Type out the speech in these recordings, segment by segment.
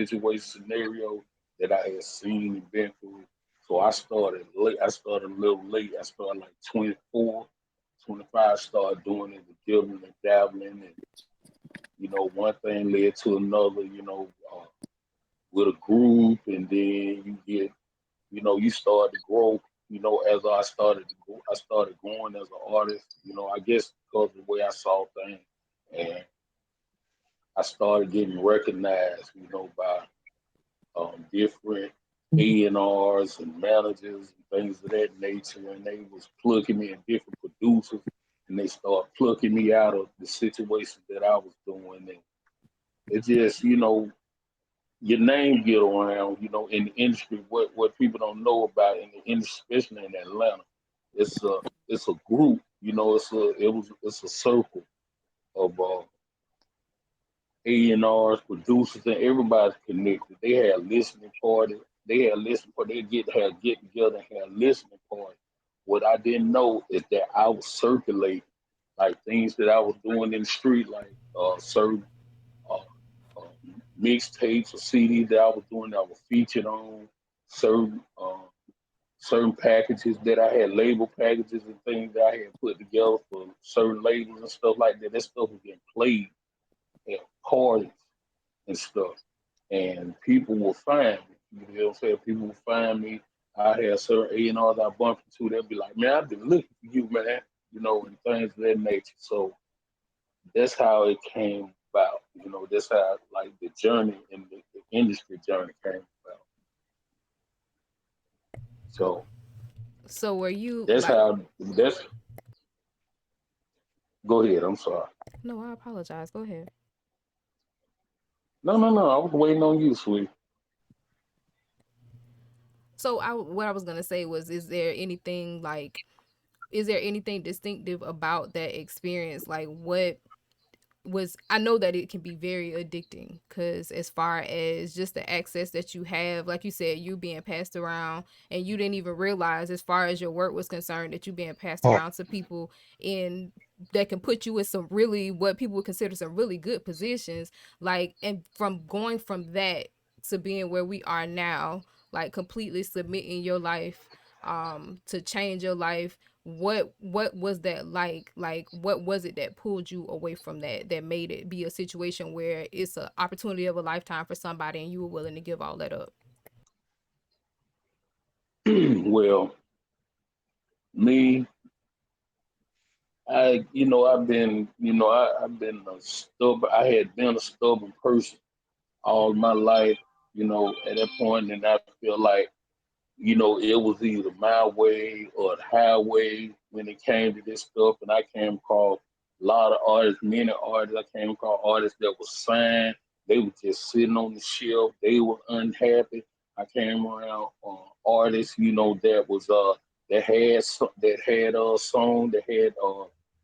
situation scenario that I had seen and been through. So I started late. I started a little late. I started like 24, 25. Started doing it, dibbling and dabbling, and one thing led to another. With a group, and then you get, you start to grow. As I started growing as an artist. I guess because of the way I saw things, and I started getting recognized. By different A&Rs and managers and things of that nature, and they was plugging me in different producers, and they started plucking me out of the situations that I was doing, and it just, your name get around, in the industry. What people don't know about in the industry, especially in Atlanta, it's a group, it's a circle of A&Rs, producers, and everybody's connected. They had listening parties. They get together and had listening parties. What I didn't know is that I was circulating like things that I was doing in the street, like certain uh, uh, mixtapes or CDs that I was doing that I was featured on, certain certain packages that I had, label packages and things that I had put together for certain labels and stuff like that. That stuff was getting played at parties and stuff. And people will find me. You know what I'm saying? People will find me. I had certain A&Rs I bumped into. They'll be like, man, I've been looking for you, man. And things of that nature. So that's how it came about. That's how like the journey in the industry journey came about. So So were you that's like? how that's go ahead. I'm sorry. No, I apologize. Go ahead. No, no, no. I was waiting on you, sweet. So what I was gonna say was, is there anything distinctive about that experience? Like, what was, I know that it can be very addicting, because as far as just the access that you have, like you said, you being passed around, and you didn't even realize, as far as your work was concerned, that you being passed around to people in that can put you in some really, what people would consider some really good positions. Like, and from going from that to being where we are now, like completely submitting your life to change your life, what was that like what was it that pulled you away from that made it be a situation where it's an opportunity of a lifetime for somebody, and you were willing to give all that up? Well, me, I've been a stubborn. I had been a stubborn person all my life. At that point, and I feel like it was either my way or the highway when it came to this stuff. And I came across a lot of artists, many artists. I came across artists that were signed. They were just sitting on the shelf. They were unhappy. I came around artists, that had a song that had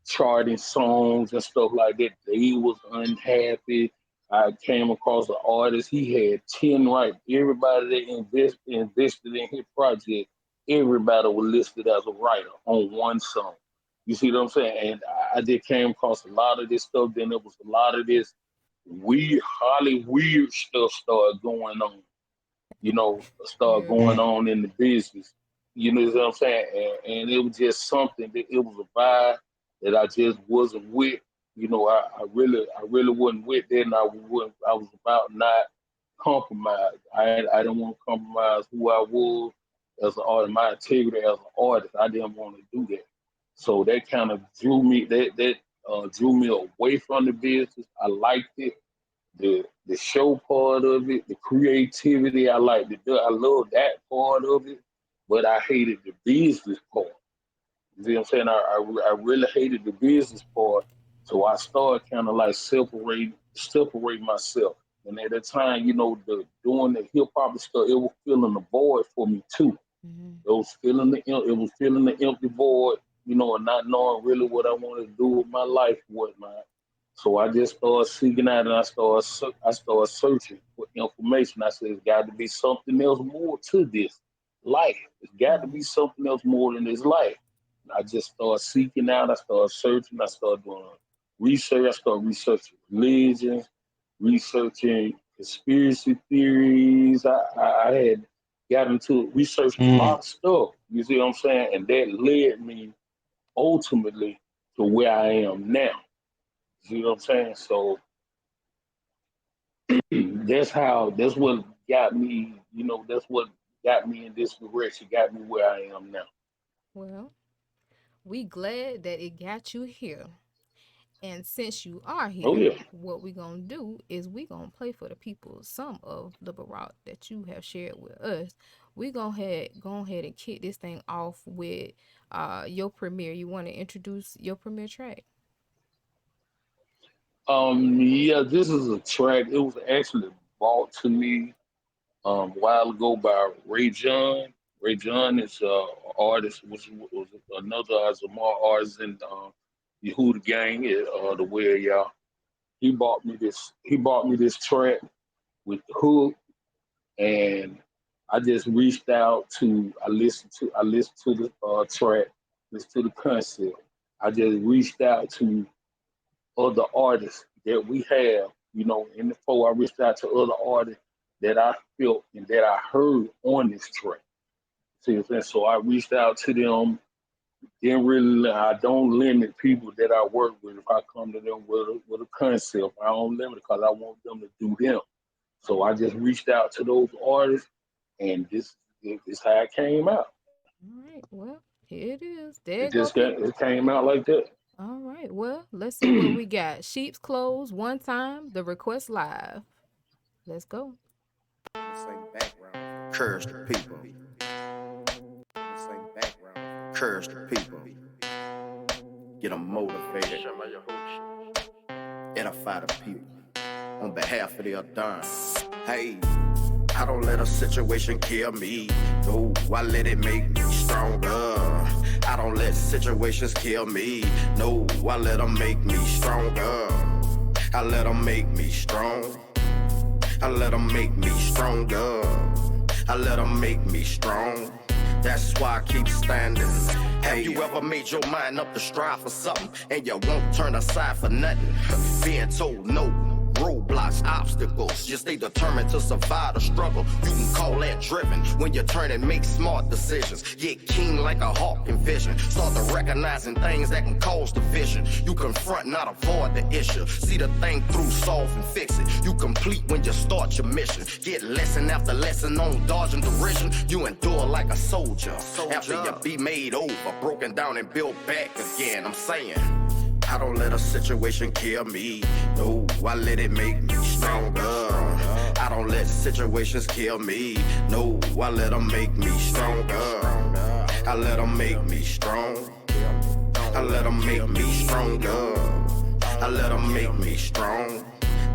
charting songs and stuff like that. They was unhappy. I came across an artist. He had 10 right. Everybody that invested in his project, everybody was listed as a writer on one song. You see what I'm saying? And I just came across a lot of this stuff. Then there was a lot of this weird stuff started going on. Start going Mm-hmm. on in the business. You know what I'm saying? And it was just something that it was a vibe that I just wasn't with. I really wasn't with that, and I was about not compromise. I didn't want to compromise who I was as an artist, my integrity as an artist. I didn't want to do that. So that kind of drew me away from the business. I liked it, the show part of it, the creativity. I like I love that part of it, but I hated the business part. You see what I'm saying? I really hated the business part, so I started kind of like separate myself. And at the time, the doing the hip hop stuff, it was filling the void for me too. Mm-hmm. It was filling the empty void, and not knowing really what I wanted to do with my life, whatnot. So I just started seeking out, and I started searching for information. I said, "There's got to be something else more to this life. There's got to be Mm-hmm. something else more than this life." And I just started seeking out. I started searching. I started doing research. I started researching religions, researching conspiracy theories. I had got into researched a lot of stuff. You see what I'm saying? And that led me ultimately to where I am now. You see what I'm saying? So that's what got me, that's what got me in this direction, got me where I am now. Well, we glad that it got you here. And since you are Oh here, yeah. what we gonna do is we gonna play for the people some of the Barack that you have shared with us. We go ahead and kick this thing off with your premiere. You want to introduce your premiere track? Yeah, this is a track. It was actually brought to me a while ago by Ray John. Ray John is artist, which was another Zamar artist in Yahudy gang, the way y'all. He bought me this. He bought me this track with the hook, and I just reached out to. I listened to the track, listened to the concept. I just reached out to other artists that we have, in the flow. I reached out to other artists that I felt and that I heard on this track. See what I'm saying? So I reached out to them. Didn't really, I don't limit people that I work with. If I come to them with a concept, I don't limit it because I want them to do them. So I just reached out to those artists, and this how it came out. All right. Well, here it is. There It you go, just got, people. it came out like that. All right. Well, let's see what we got. Sheep's clothes. One time. The request live. Let's go. This ain't background. Curse the people. This ain't background. Curse the people. Get them motivated. Edify the people. On behalf of their done. Hey, I don't let a situation kill me. No, I let it make me stronger. I don't let situations kill me. No, I let them make me stronger. I let them make me strong. I let them make me stronger. I let them make me strong. That's why I keep standing. Have you ever made your mind up to strive for something and you won't turn aside for nothing? Being told no, roadblocks, obstacles, you stay determined to survive the struggle. You can call that driven when you turn and make smart decisions. Get keen like a hawk in vision. Start to recognizing things that can cause division. You confront, not avoid the issue. See the thing through, solve and fix it. You complete when you start your mission. Get lesson after lesson on dodging derision. You endure like a soldier. After you be made over, broken down and built back again. I'm saying, I don't let a situation kill me. No, I let it make me stronger. I don't let situations kill me. No, I let them make me stronger. I let them make me strong. I let them make me stronger. I let them make me strong.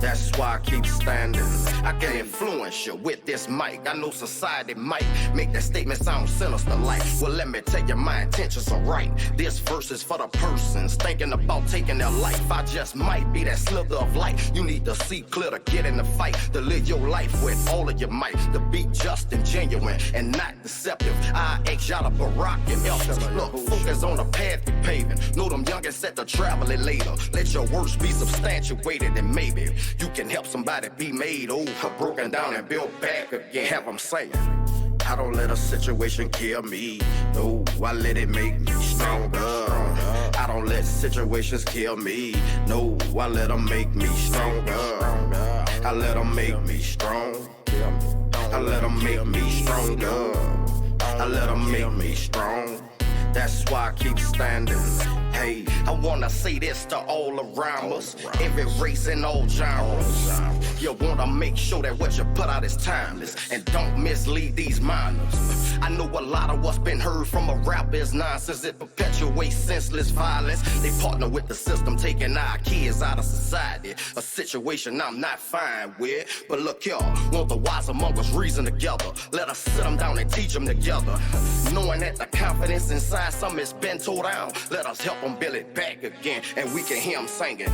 That's why I keep standing. I can influence you with this mic. I know society might make that statement sound sinister like, well, let me tell you my intentions are right. This verse is for the persons thinking about taking their life. I just might be that slither of light. You need to see clear to get in the fight, to live your life with all of your might, to be just and genuine and not deceptive. I ask y'all to Barack and elders. Look, focus on the path you're paving. Know them youngins set to travel it later. Let your words be substantiated and maybe you can help somebody be made over, broken down and built back again. Have them saying, I don't let a situation kill me. No, I let it make me stronger. I don't let situations kill me. No, I let them make me stronger. I let them make me strong. I let them make me stronger. I let them make me strong. That's why I keep standing. Hey, I wanna say this to all around us, every race and all genres. You wanna make sure that what you put out is timeless and don't mislead these minors. I know a lot of what's been heard from a rapper is nonsense. It perpetuates senseless violence. They partner with the system, taking our kids out of society. A situation I'm not fine with. But look, y'all, want the wise among us reason together. Let us sit them down and teach them together. Knowing that the confidence inside some has been tore down, let us help them build it back again, and we can hear them singing.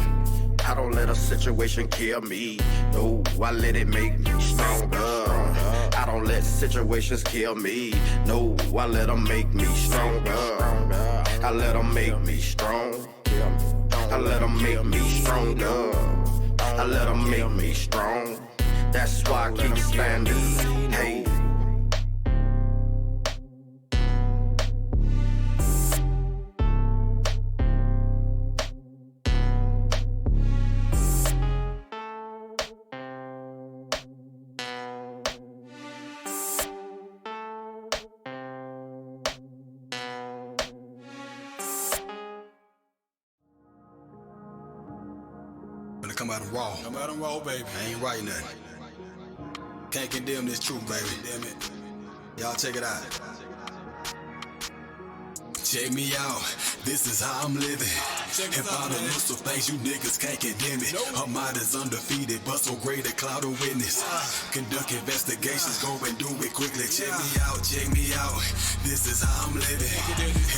I don't let a situation kill me. No, I let it make me stronger. I don't let situations kill me. No, I let them make me stronger. I let them make me strong. I let them make me stronger. I let them make me strong. That's why I keep standing. Hey. Come out and raw. Come out and raw, baby. I ain't writing nothing. Can't condemn this truth, baby. Damn it. Y'all check it out. Check me out. This is how I'm living. And by the looks of things, you niggas can't condemn it. Her mind is undefeated, but so great a cloud of witness. Conduct investigations, go and do it quickly. Check me out, check me out. This is how I'm living.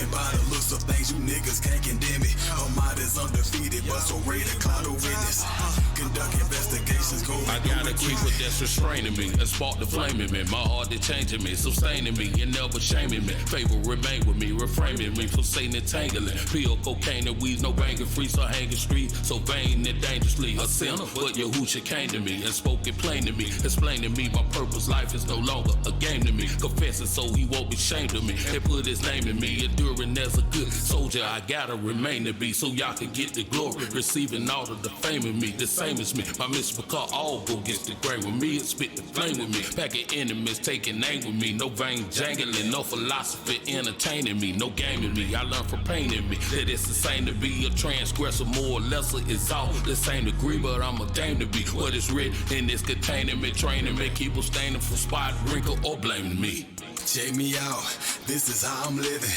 And by the looks of things, you niggas can't condemn it. Her mind is undefeated, but so great a cloud of witness. Conduct investigations, go and do it quickly. I got a keeper that's restraining me, and spark the flame in me. My heart is changing me, sustaining me, and never shaming me. Favor remain with me, reframing me from Satan entangling. Peel, cocaine, and weeds, no banging free, so hanging street, so vain and dangerously a sinner. But Yahudy came to me and spoke it plain to me, explaining me my purpose. Life is no longer a game to me. Confessing so he won't be ashamed of me, and put his name in me. Enduring as a good soldier, I gotta remain to be, so y'all can get the glory. Receiving all of the fame of me, the same as me. My mission because all go gets the grain with me and spit the flame with me. Packing enemies, taking aim with me. No vain jangling, no philosophy entertaining me. No game in me, I learned from pain in me. That it's the same to be a transgressor, more or lesser. It's all the same degree, but I'm a dame to be. What is written in this containing me, training me, keep staining from spot, wrinkle, or blaming me. Check me out, this is how I'm living.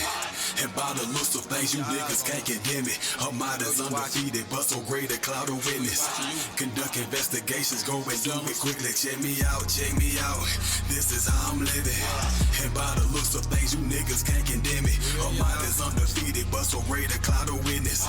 And by the looks of things, you niggas can't condemn it. Her mind is undefeated, but so great a cloud of witness. Conduct investigations, go and do it quickly. Check me out, this is how I'm living. And by the looks of things, you niggas can't condemn it. Her mind is undefeated, but so great a cloud of witness.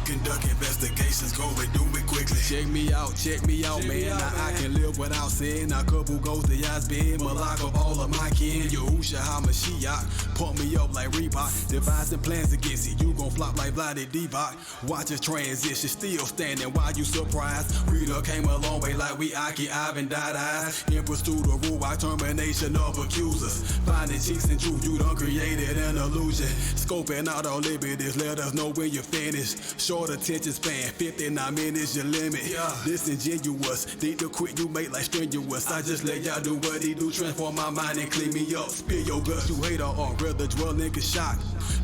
Conduct investigations, go and do it quickly. Check me out, man. Now I can live without sin. A couple goes the eyes been Malak of all of my kin. Yahushua HaMashiach, pump me up like Reebok. Devising plans against it, you gon' flop like Vlade Divac. Watch his transition, still standing while you surprised. Rita came a long way like we Aki, Ivan, Dada. In pursuit of Ruach, termination of accusers. Finding cheeks and truth, you done created an illusion. Scoping out all liberties, let us know when you're finished. Short attention span, 59 minutes your limit. Disingenuous, need to quit, you make like strenuous. I just let y'all do what he do, transform my mind and clean me up. Spill your guts, you hate or rather dwell nigga shock.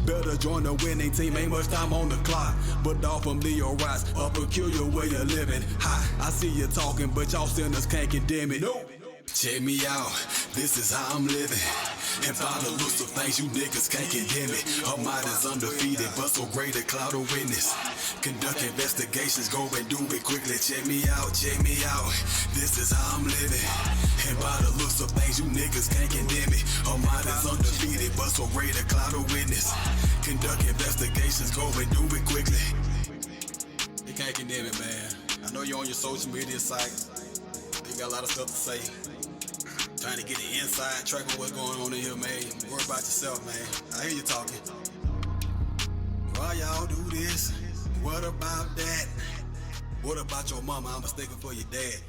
Better join the winning team, ain't much time on the clock. But all from Leo Rice, a peculiar way of living. I see you talking, but y'all sinners can't condemn it. Nope. Check me out, this is how I'm living. And by the looks of things, you niggas can't condemn it. Her mind is undefeated, but so great a cloud of witness. Conduct investigations, go and do it quickly. Check me out, this is how I'm living. And by the looks of things, you niggas can't condemn it. Her mind is undefeated, but so great a cloud of witness. Conduct investigations, go and do it quickly. You can't condemn it, man. I know you're on your social media sites. You got a lot of stuff to say. Trying to get the inside track of what's going on in here, man. Worry about yourself, man. I hear you talking. Why y'all do this? What about that? What about your mama? I'm mistaken for your dad.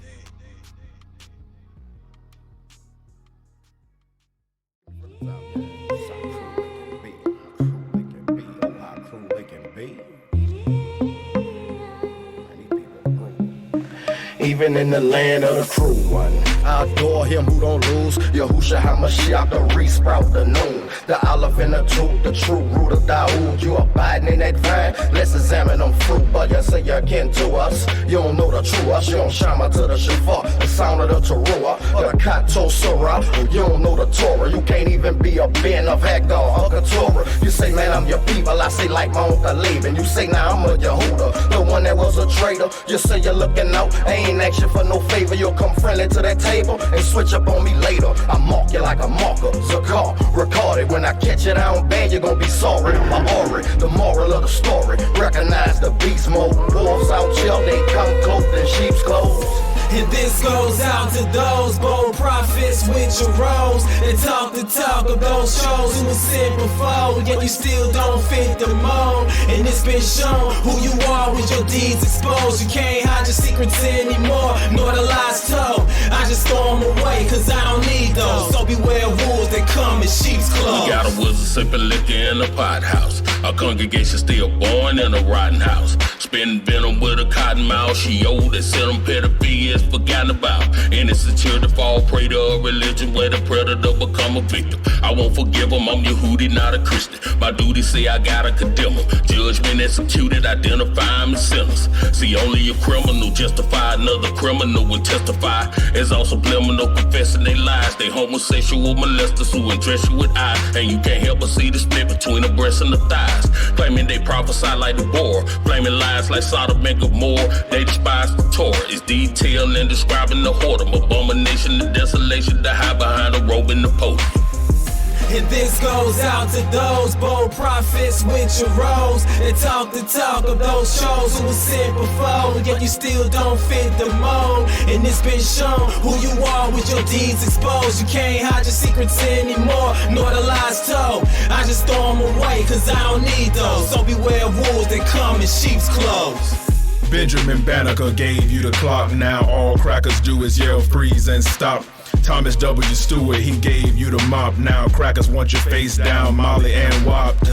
Even in the land of the true one, I adore him who don't lose. Yahushua HaMashiach, the re-sprout, the noon, the olive in the tooth, the true root of Daoud. You abiding in that vine? Let's examine them fruit. But you say you're kin to us. You don't know the true us. You don't shama to the shofar, the sound of the teruah, or the kato surah. You don't know the Torah. You can't even be a ben of Hagar or Keturah. You say, man, I'm your people. I say, like my uncle Laban. You say, now I'm a Yehuda, the one that was a traitor. You say you're looking out. I ain't ask you for no favor. You'll come friendly to that table and switch up on me later. I mark you like a marker. Zakar, record it. When I catch it, I don't ban, you're gonna be sorry. Ori, the moral of the story. Recognize the beast mode. Wolves out chill, they come cloaked in sheep's clothes. And this goes out to those bold prophets with your roles that talk the talk of those shows who was sent before, yet you still don't fit the mold. And it's been shown who you are with your deeds exposed. You can't hide your secrets anymore, nor the lies told. I just throw them away, cause I don't need those. So beware of wolves that come in sheep's clothes. We got a wizard sipping liquor in a pot house. Our congregation still born in a rotten house. Spitting venom with a cotton mouth. She old, they sent them pedophilia is forgotten about. Innocent children fall prey to a religion where the predator become a victim. I won't forgive them, I'm Yahudy, not a Christian. My duty say I gotta condemn them. Judgment executed, identify them as sinners. See, only a criminal justify another criminal and testify. As also subliminal confessing they lies. They homosexual molesters who undress you with eyes. And you can't help but see the split between the breasts and the thighs. Claiming they prophesy like the boar, blaming lies like Sodom and Gomorrah. They despise the Torah. It's detailed and describing the whoredom, abomination, the desolation, the hide behind the robe and the post. And this goes out to those bold prophets with your roles that talk the talk of those shows who was sent before, yet you still don't fit the mold. And it's been shown who you are with your deeds exposed. You can't hide your secrets anymore, nor the lies told. I just throw them away, cause I don't need those. So beware of wolves that come in sheep's clothes. Benjamin Banneker gave you the clock. Now all crackers do is yell freeze and stop. Thomas W. Stewart, he gave you the mop. Now crackers want your face down, Molly and whopped.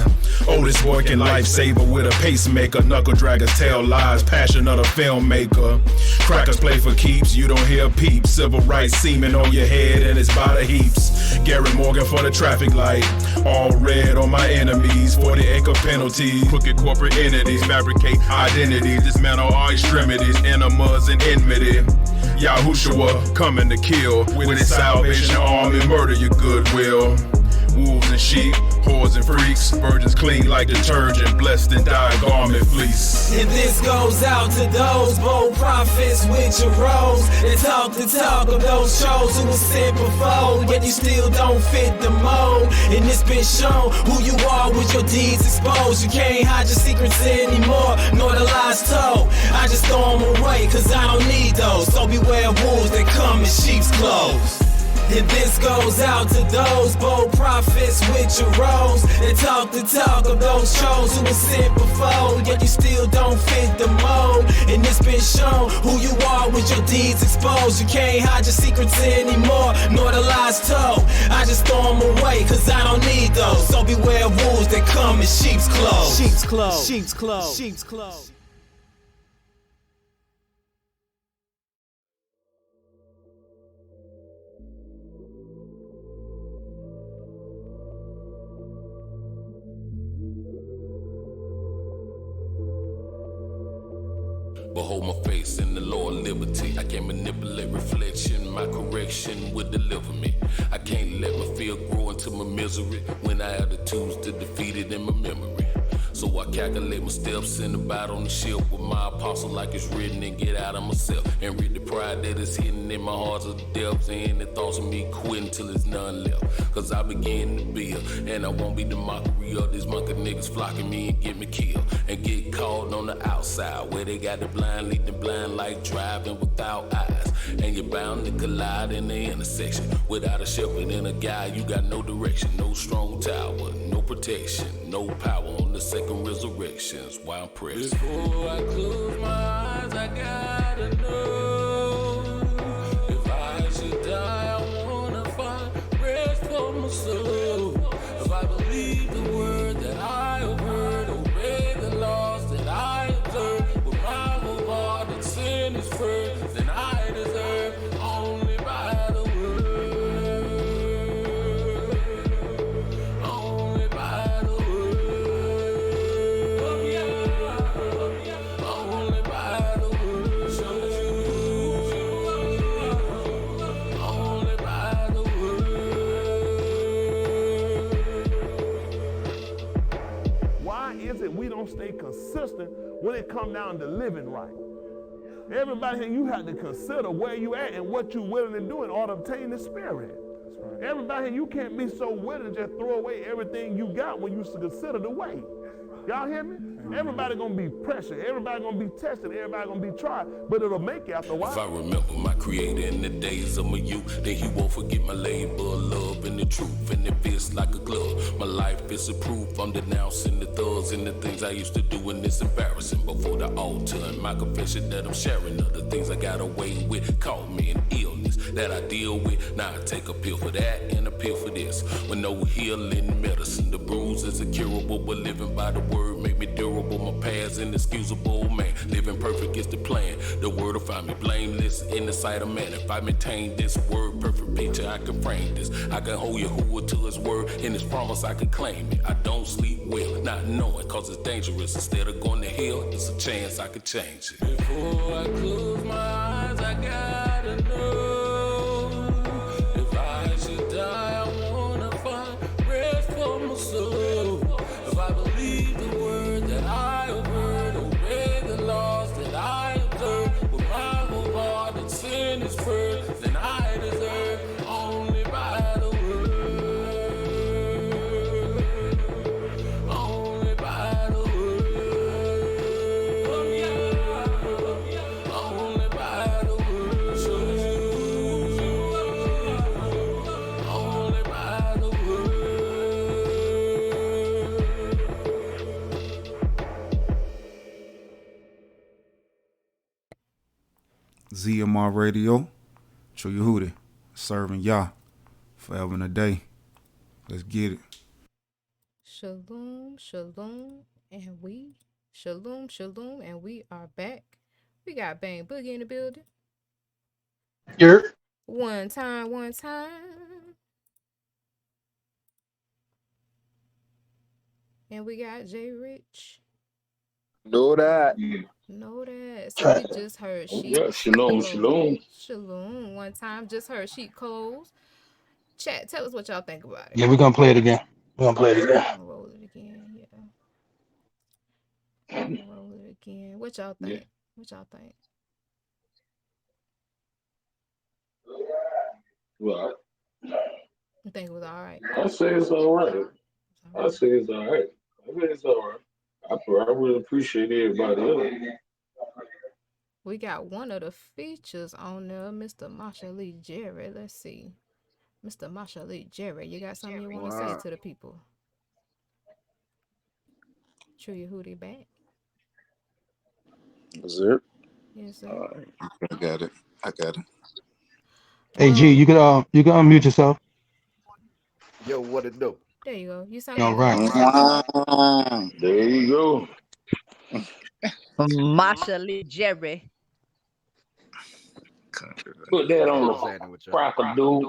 Oldest working lifesaver with a pacemaker. Knuckle draggers tell lies, passion of the filmmaker. Crackers play for keeps, you don't hear peeps. Civil rights semen on your head and it's by the heaps. Gary Morgan for the traffic light. All red on my enemies, 40-acre penalties. Crooked corporate entities fabricate identities. Dismantle our extremities, enemas and enmity. Yahushua coming to kill with his salvation army, murder your goodwill. Wolves and sheep, whores and freaks, virgins clean like detergent, blessed in dyed garment fleece. And this goes out to those bold prophets with your roles that talk the talk of those shows who was sent before, yet you still don't fit the mold. And it's been shown who you are with your deeds exposed. You can't hide your secrets anymore, nor the lies told. I just throw them away, cause I don't need those. So beware of wolves that come in sheep's clothes. And this goes out to those bold prophets with your roles that talk the talk of those shows who was sent before, yet you still don't fit the mold. And it's been shown who you are with your deeds exposed. You can't hide your secrets anymore, nor the lies told. I just throw them away, cause I don't need those. So beware of wolves that come in sheep's clothes. Sheep's clothes. Sheep's clothes. Sheep's clothes. Behold my face in the Lord liberty. I can't manipulate reflection. My correction would deliver me. I can't let my fear grow into my misery when I have the tools to defeat it in my memory. So I calculate my steps in the battle on the ship with my apostle like it's written, and get out of myself and read the pride that is hidden in my heart of the depths and the thoughts of me quitting till there's none left. Cause I begin to build, and I won't be the mockery of these monkey niggas flocking me and get me killed and get caught on the outside where they got the blind lead the blind like driving without eyes. And you're bound to collide in the intersection without a shepherd and a guide. You got no direction, no strong tower, no protection, no power on the second resurrections. Why I'm pressed. Before I close my eyes, I gotta know if I should die, I wanna find rest for my soul. If I believe the word that I have heard, obey the laws that I observe, with my whole heart and sin is first, then I deserve only by the word, only by the word, only by the word, only by the word. Why is it we don't stay consistent when it comes down to living right? Everybody here, you have to consider where you at and what you're willing to do in order to obtain the Spirit. Right. Everybody here, you can't be so willing to just throw away everything you got when you consider the way. Y'all hear me? Everybody gonna be pressured. Everybody gonna be tested. Everybody gonna be tried. But it'll make you after a If I while. remember my creator in the days of my youth, then he won't forget my labor of love and the truth, and it fits like a glove. My life is a proof. I'm denouncing the thugs and the things I used to do, and it's embarrassing before the altar. And my confession that I'm sharing of the things I got away with caught me an illness that I deal with. Now I take a pill for that and a pill for this. With no healing medicine, the bruises are curable, but living by the word make me durable. My past inexcusable, man. Living perfect is the plan. The word will find me blameless in the sight of man. If I maintain this word, perfect picture, I can frame this. I can hold Yahudy to his word. In his promise, I can claim it. I don't sleep well, not knowing, cause it's dangerous. Instead of going to hell, it's a chance I can change it. Before I close my eyes, I gotta know. If I should die, I wanna find rest for my soul. If I believe the word that I have heard, obey the laws that I observe, with my whole heart and sin is first, then I deserve only by the word, only by the word, only by the word, only by the word. ZMR Radio, True Yahudy, serving Yah forever and a day. Let's get it. Shalom, shalom, and we are back. We got Bang Boogie in the building. You're One time. And we got Jay Rich. know that. Know that. So Try. we just heard Yeah, sheep shalom, shalom. clothes. Shalom. One time, just heard sheep clothes. Chat, tell us what y'all think about it. Yeah, we're gonna play it again. We're gonna play it again. I'm gonna roll it again. Yeah. I'm gonna roll it again. What y'all Yeah. think? What y'all think? Well, You think it was all right? I say it's all right. All I right. say it's all right. I say it's all right. I really appreciate everybody else. We got one of the features on there, Mr. Marsha Lee Jerry. Let's see. Mr. Marsha Lee Jerry, you got something you want to say Wow. to the people? True Yahudy back. Is it? Yes, sir. I got it. I got it. Hey G, Well, you can unmute yourself. Yo, what it do? there you go. You sound All good now. right. There you go. Masha Lee Jerry. Put that Yeah, on what's the happening with y'all? cracker, dude.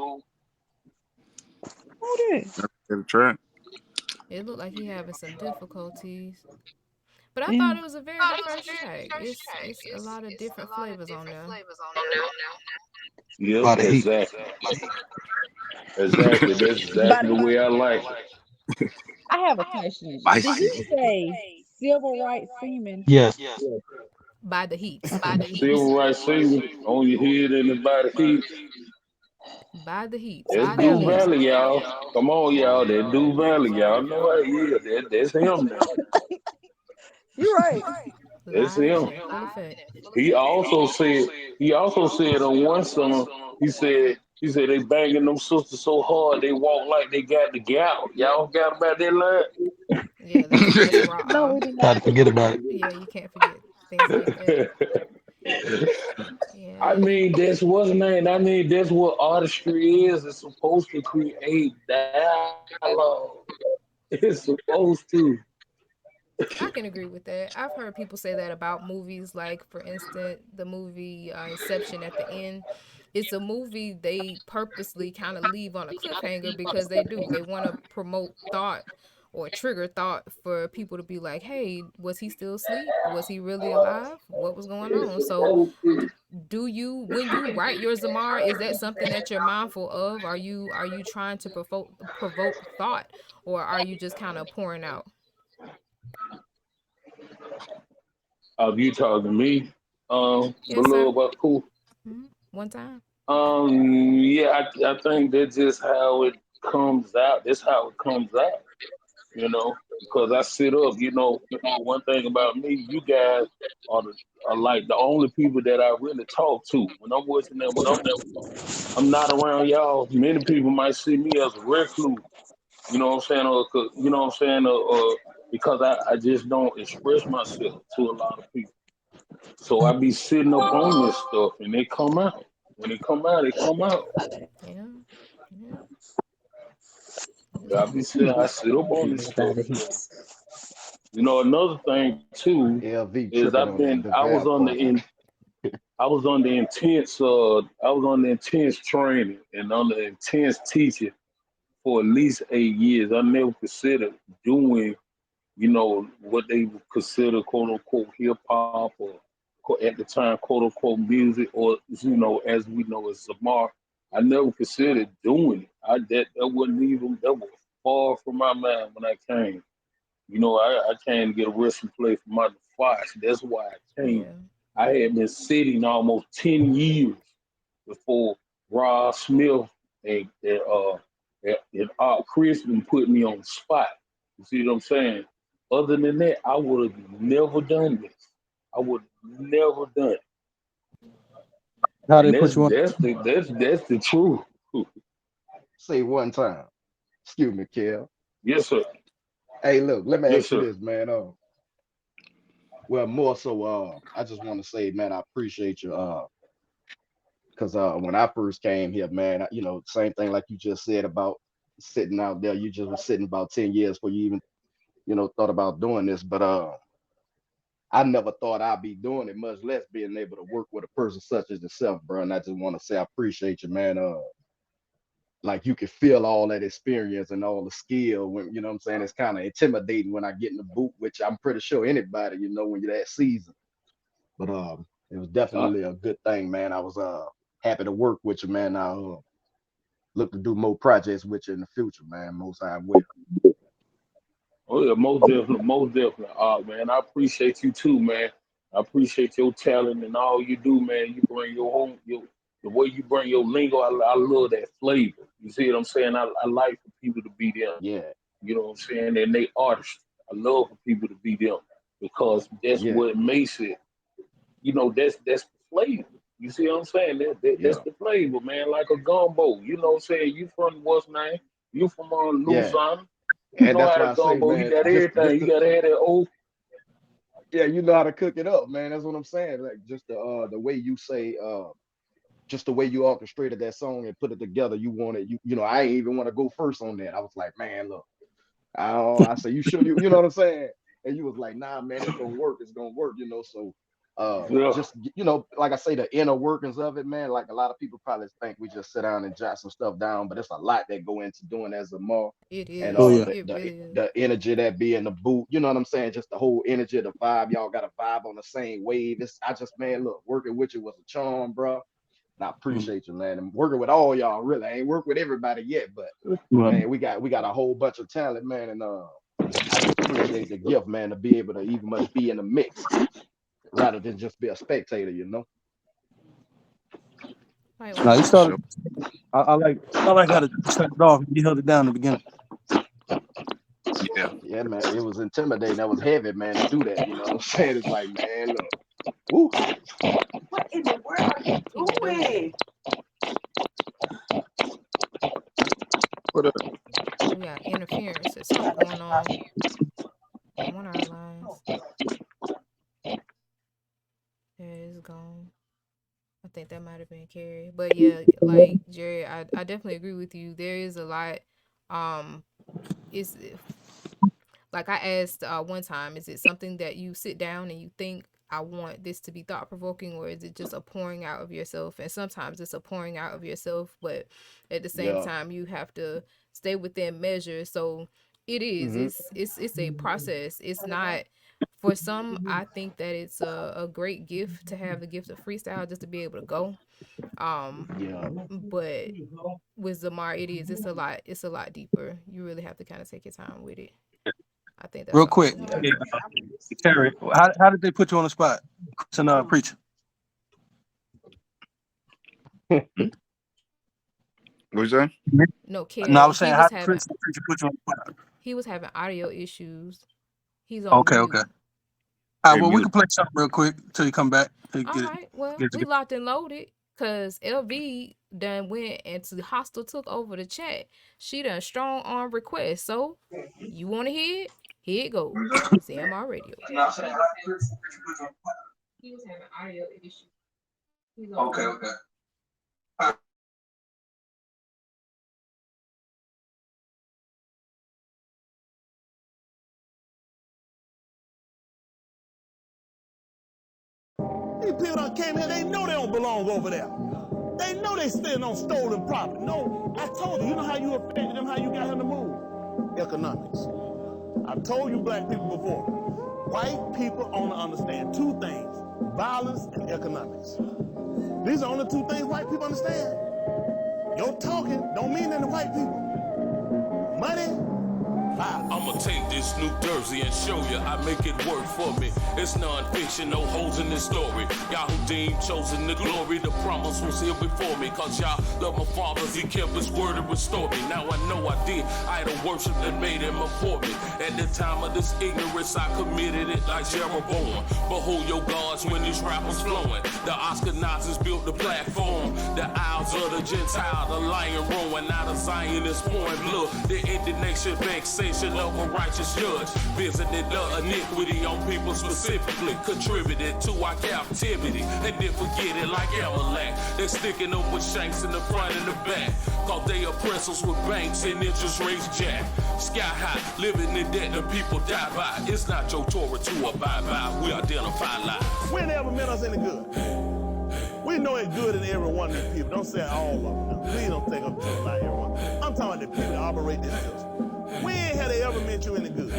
Who did? Get a track. It looked like he having some difficulties. But I thought Yeah. it was a very diverse track. It's a lot of different flavors on there. A Yep, lot of heat. exactly. Exactly. That's By exactly the the way I like I have a question. Did he Spicy. say civil rights semen? Yes. By the heat. it. Civil rights season on your head and the body heat. By the heat. That's By the Do heat. Valley, y'all. Come on, y'all. That Do Valley, y'all know it. Yeah, that's him now. You're right. That's Live and him. in full effect. He also said on one song, he said they banging them sisters so hard they walk like they got the gout. Y'all got about that line? Yeah, that's No, raw. we did Try to not. forget about it. Yeah, you can't forget things like that. I Yeah. mean, that's what's name. I mean, that's what artistry is. It's supposed to create dialogue. It's supposed to. I can agree with that. I've heard people say that about movies, like for instance, the movie Inception at the end. It's a movie they purposely kind of leave on a cliffhanger because they do. They want to promote thought or trigger thought for people to be like, "Hey, was he still asleep? Was he really alive? What was going It's on?" So, supposed to. do you when you write your Zamar, is that something that you're mindful of? Are you trying to provoke thought, or are you just kind of pouring out? You talking to me? Yes, sir. Below about cool. One time. Yeah, I think that's just how it comes out. That's how it comes out. You know. because I sit up. One thing about me, you guys are like the only people that I really talk to. When I'm watching them, when I'm not around y'all, many people might see me as a recluse. You know what I'm saying? You know what I'm saying? Because I just don't express myself to a lot of people. So I be sitting up on this stuff, and they come out. When they come out, they come out. Yeah. Yeah. I be sitting, I sit up on this stuff. Another thing too LV is tripping on that Deval part. I was on the intense training and on the intense teaching for at least 8 years. I never considered doing what they would consider quote unquote hip hop or at the time quote unquote music or as we know as Zamar. I never considered doing it. That wasn't even that was far from my mind when I came. I came to get a wrestling play from my Fox. That's why I came. Yeah. I had been sitting almost 10 years before Rob Smith and Art Crispin put me on the spot. You see what I'm saying? Other than that, I would have never done this. I would have never done it. How And they put you on? that's the truth. Say one time. Excuse me, Kel. Yes, sir. Hey, look, let me Yes, ask you sir. this, man. Well, more so, I just want to say, man, I appreciate you. Because when I first came here, man, same thing like you just said about sitting out there. You just was sitting about 10 years before you even, thought about doing this. But I never thought I'd be doing it, much less being able to work with a person such as yourself, bro. And I just want to say I appreciate you, man. Like you can feel all that experience and all the skill when what I'm saying, it's kind of intimidating when I get in the boot, which I'm pretty sure anybody, when you're that seasoned. But it was Uh, definitely a good thing, man. I was happy to work with you, man. I look to do more projects with you in the future, man. Most I will. oh yeah, most definitely, most definitely. Man, I appreciate you too, man. I appreciate your talent and all you do, man. You bring your home, the way you bring your lingo. I love that flavor. You see what I'm saying? I like for people to be them. Yeah, You know what I'm saying? And they artists. I love for people to be them because that's yeah, what makes it. That's the flavor. You see what I'm saying? That's yeah, the flavor, man. Like a gumbo. You know what I'm saying? You from what's name? You from yeah. Louisiana. You And know that's how to why I say, gumbo. You man, got just everything. You to, gotta have that old. yeah, you know how to cook it up, man. That's what I'm saying. Like just the way you say just the way you orchestrated that song and put it together, you wanted I ain't even want to go first on that. I was like, man, look, I say you sure you know what I'm saying? And you was like, nah, man, it's gonna work, so Yeah. just like I say, the inner workings of it, man. Like a lot of people probably think we just sit down and jot some stuff down, but it's a lot that go into doing as a mall. It And Oh is. yeah. the, It the really is. the energy that be in the boot, you know what I'm saying? Just the whole energy, the vibe, y'all got a vibe on the same wave. I just, man, look, working with you was a charm, bro. And I appreciate you, man. And working with all y'all, really. I ain't worked with everybody yet, but Right. man, we got a whole bunch of talent, man. And I just appreciate the gift, man, to be able to even much be in the mix rather than just be a spectator. Now you Likewise. started. I like how to start it off. You held it down in the beginning. Yeah, man. It was intimidating. That was heavy, man, to do that. You know what I'm saying? It's like, man, look. Woo. What in the world are you He doing. doing? What up? We got interference or something going on one of our lines. Yeah, it's gone. I think that might have been Carrie. But yeah, like Jerry, I definitely agree with you. There is a lot. It's like I asked one time, is it something that you sit down and you think I want this to be thought provoking, or is it just a pouring out of yourself? And sometimes it's a pouring out of yourself, but at the same Yeah. time you have to stay within measure. So it is. Hmm. It's a process. It's not for some. I think that it's a great gift to have the gift of freestyle just to be able to go. Yeah. But with Zamar, it is. It's a lot deeper. You really have to kind of take your time with it. I think that's Real all quick, we hey, need. Terry, how did they put you on the spot? Chris and preacher. What you say? No, No, I Kerry. was He saying how was did having Chris and preacher put you on the spot? He was having audio issues. He's on Okay, mute. okay. All right, well, we can play something real quick till you come back. All right. Well, we locked and loaded because LV done went into the hostile, took over the chat. She done strong arm request. So you want to hear it? Here it goes. CMR Radio. He was having audio issues. Okay, okay. These people done came here, they know they don't belong over there. They know they still on stolen property. No, I told you know how you affected them, how you got him to move? Economics. I've told you black people before. White people only understand two things, violence and economics. These are only two things white people understand. Your talking don't mean nothing to white people. Money, I'ma take this New Jersey and show you I make it work for me. It's non-fiction, no holes in this story. Yahudy chosen the glory, the promise was here before me. Cause y'all love my fathers, he kept his word and restored me. Now I know I did idol worship that made him afford me. At the time of this ignorance, I committed it like Jeroboam. Behold your gods when these rappers flowing. The Oscar Nazis built the platform. The Isles of the Gentile, the lion roaring. Now the Zionist pouring blood. The indignation, vexation of a righteous judge. Visited the iniquity on people specifically. Contributed to our captivity. And then forget it like Amalek. They're sticking them with shanks in the front and the back. Cause they oppress us with banks and interest rates jack. Sky high, living in debt and people die by. It's not your Torah to abide by. We identify lies. when they ever meant us any good? We know it's good in every one of these people. Don't say all of them. Please don't take up just about everyone. I'm talking about the people that operate this system. When have they ever meant you any good?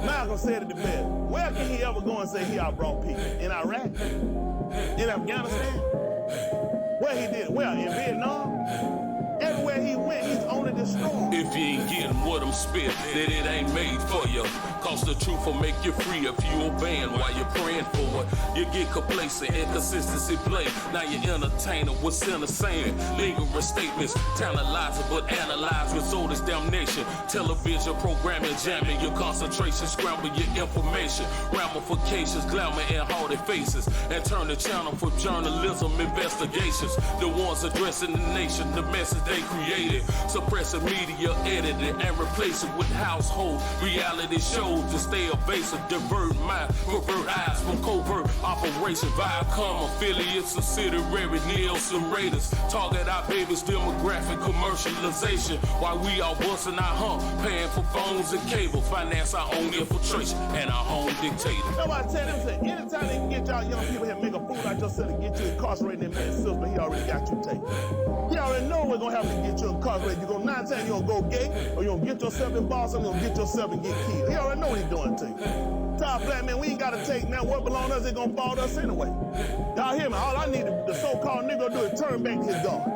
Malcolm said it the best. Where can he ever go and say he outbrought people? In Iraq? In Afghanistan? Where he did it? Where? In Vietnam? Everywhere he went, he's only destroyed. If you ain't getting what I'm spit, then it ain't made for you. Cause the truth will make you free if you obeying while you're praying for it. You get complacent, inconsistency play. Now you're entertaining what's in the saying. Lingering statements, tantalizing but analyze with all this damnation. Television programming, jamming your concentration, scramble your information. Ramifications, glamour and hardy faces. And turn the channel for journalism investigations. The ones addressing the nation, the message they created. Suppressing media, edited and replace it with household reality shows to stay evasive, divert mind, pervert eyes from covert operation. Viacom affiliates, subsidiary Nielsen Raiders. Target our babies, demographic commercialization. While we all busting our hump, paying for phones and cable, finance our own infiltration and our own dictator. Nobody tell them, say, anytime they can get y'all young people here, make a fool like yourself and get you incarcerated in that system, he already got you taken. He already know what's gonna happen to get you incarcerated. You're gonna 9 times you're gonna go gay, or you're gonna get yourself in Boston, you're gonna get yourself and get killed. He already know what he's doing to you. Tell black man, we ain't gotta take now what belongs to us, it's gonna fall to us anyway. Y'all hear me? All I need the so-called nigga to do is turn back to his God.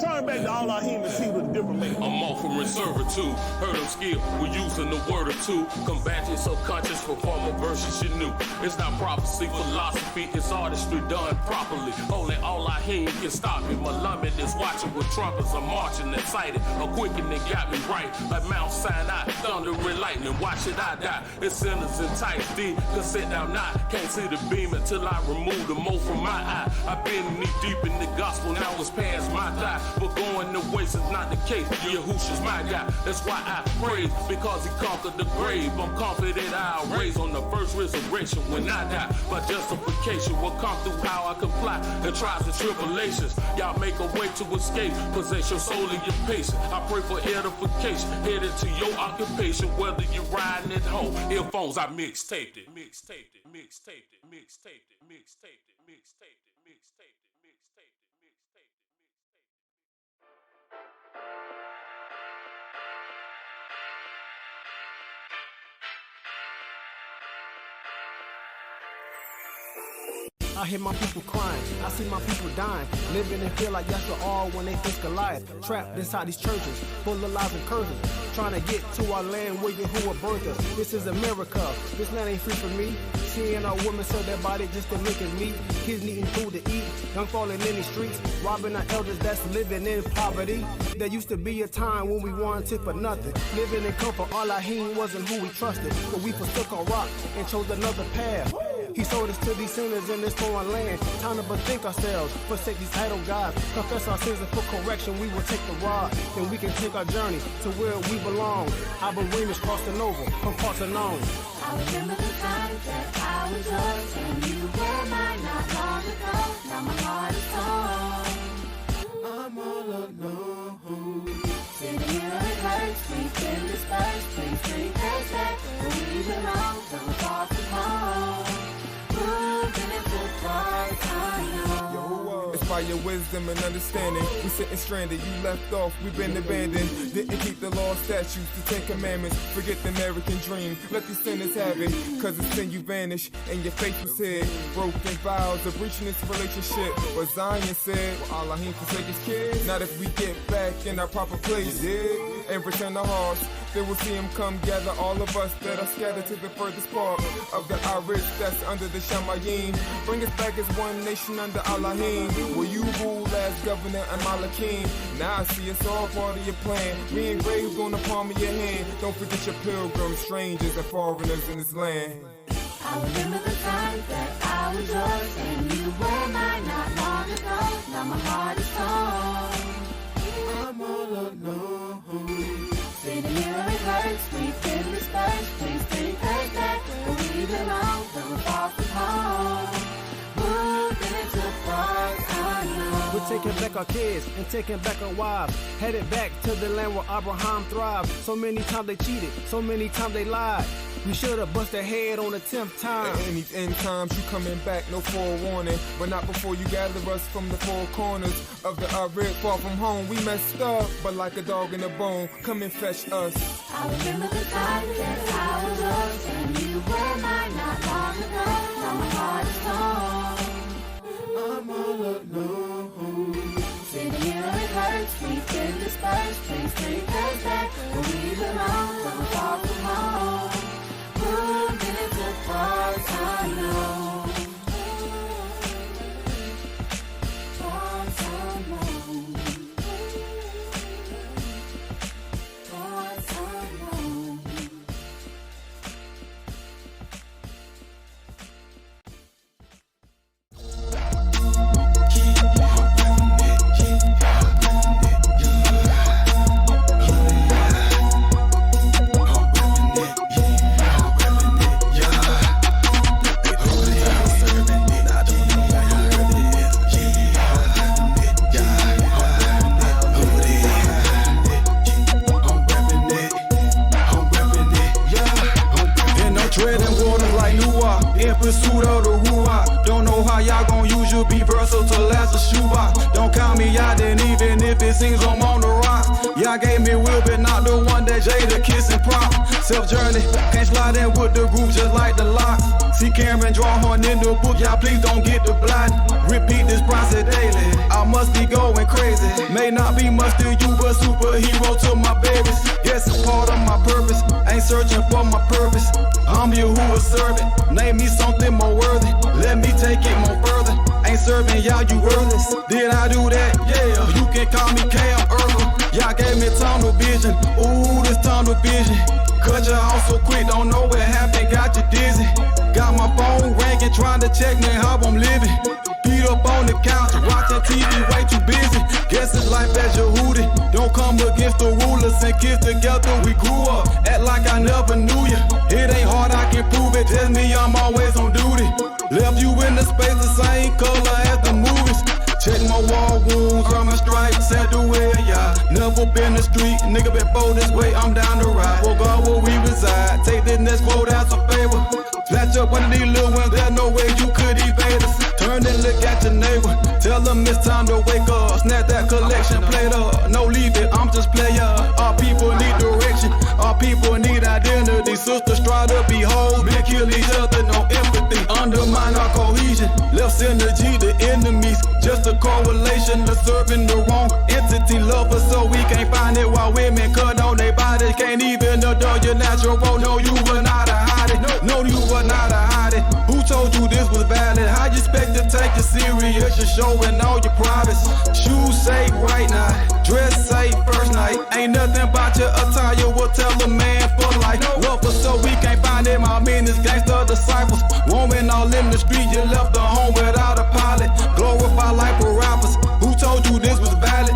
Turn back to all our humans, see with a different man. I'm offering servitude, heard of skill, we're using the word or two. Combat your subconscious for former versions you knew. It's not prophecy, philosophy, it's artistry done properly. Only all I hear can stop me. My lummet is watching with trumpets, I'm marching excited. A quickening got me right, like Mount Sinai, thunder and lightning. Why should I die? It's sinners and tights, D, cause sit down now. Can't see the beam until I remove the mold from my eye. I've been knee deep in the gospel, now it's past my thigh. But going the waste is not the case. Yahushua's my guy. That's why I praise, because he conquered the grave. I'm confident I'll raise on the first resurrection when I die. My justification will come through how I comply and trials and tribulations. Y'all make a way to escape. Possess your soul and your patience. I pray for edification. Headed to your occupation, whether you're riding at home. Earphones, I mixtaped it. Mixtaped it. Mixtaped it. Mixtaped it. Mixtaped it. Mixtaped it. Mixtaped it. I hear my people crying, I see my people dying, living and feel like yes to all when they face Goliath. Trapped inside these churches, full of lies and curses, trying to get to our land where Yahuwah birthed us. This is America, this land ain't free for me. Seeing a woman sell their body just to make it meat. Kids needing food to eat, young falling in the streets, robbing our elders that's living in poverty. There used to be a time when we wanted for nothing, living in comfort. All I heard wasn't who we trusted, but we forsook our rock and chose another path. He sold us to these sinners in this foreign land. Time to bethink ourselves, forsake these idol gods, confess our sins and for correction we will take the rod. Then we can take our journey to where we belong. Our bereavement crossing over from parts unknown. I remember the times that I was yours and you were mine not long ago. Now my heart is torn. I'm all alone. Sitting here it hurts, we've been dispersed. Please bring us back where we belong. Till we're far from home. Moving into parts unknown. It's by your wisdom and understanding. We sitting stranded, you left off, we've been abandoned. Didn't keep the law, statutes, the 10 commandments. Forget the American dream, let these sinners have it. Cause it's then you vanish and your faith was hid. Broken vows of reaching this relationship. But Zion said, well, Elohim forsake his kids. Not if we get back in our proper place, yeah. And return the hearts, then we'll see him come gather all of us that are scattered to the furthest part of the Irish that's under the Shamayim. Bring us back as one nation under Elohim. Will you rule as governor and Malakim? Now I see it's all part of your plan. Me engraved on the palm of your hand. Don't forget your pilgrims, strangers and foreigners in this land. I remember the times that I was yours and you were mine not long ago. Now my heart is torn. I'm all alone. Sitting here it hurts, we've been dispersed. Please take us back where we belong. Till we're far from home. Moving into parts unknown. We're taking back our kids and taking back our wives. Headed back to the land where Abraham thrived. So many times they cheated, so many times they lied. We should have bust their head on the 10th time. In these end times, you coming back, no forewarning. But not before you gather us from the four corners of the Arid. Far from home, we messed up. But like a dog in a bone, come and fetch us. I remember the times that I was yours and you were mine not long ago. Now my heart is torn. I'm all alone. Sitting here it hurts, we've been dispersed. Please take us back where we belong. Till we're far from home. Moving into parts unknown. Parts unknown. Parts unknown. In pursuit of the ruach. Don't know how y'all gon' use your be versatile as a shoebox. Don't count me out, then even if it seems I'm on the rocks. Y'all gave me will, but not the one that Jada kiss and prop. Self journey, can't slide in with the group just like the locks. See Cameron draw horn in the book, y'all please don't get the blind. Repeat this process daily, I must be going crazy. May not be much to you, but superhero to my babies. Guess it's part of my purpose, ain't searching for my purpose. I'm Yahuwah's servant, name me something more worthy. Let me take it more further. Ain't serving y'all, you worthless. Did I do that? Yeah, you can call me Cam Earl. Y'all gave me tunnel vision. Ooh, this tunnel vision. Cut you off so quick, don't know what happened, got you dizzy. Got my phone ringing, trying to check me how I'm living. Beat up on the couch, watching TV, way too busy. Guess it's life as Yahudy. Don't come against the rulers and kids together, we grew up. Act like I never knew you. It ain't hard, I can prove it. Tell me I'm always on duty. Left you in the space the same color as the movies. Check my wall wounds, I'm a stripe, said the way, yeah. Never been the street, nigga before this way, I'm down the ride. Well, God, where we reside, take this next quote as a favor. Flash up one of these little ones, there's no way you could evade us. Turn and look at your neighbor, tell them it's time to wake up. Snap that collection plate up, no leave it, I'm just player. Our people need direction, our people need identity. Sisters try to be whole, men kill each other, no empathy. Undermine our cohesion, left synergy to enemies. Just a correlation of serving the wrong entity. Love us so we can't find it while women cut on their bodies. Can't even adore your natural. No, you were not a hide it. No, you were not a hide it. Who told you this was valid? How you expect to take it serious? You're showing all your privates. Shoes say right now, dress say first night. Ain't nothing about your attire will tell a man for life. Love us so we can't find him. I mean, it's gangster disciples. Woman all in the street, you left the home without a pilot. Glorify life for rappers. Who told you this was valid?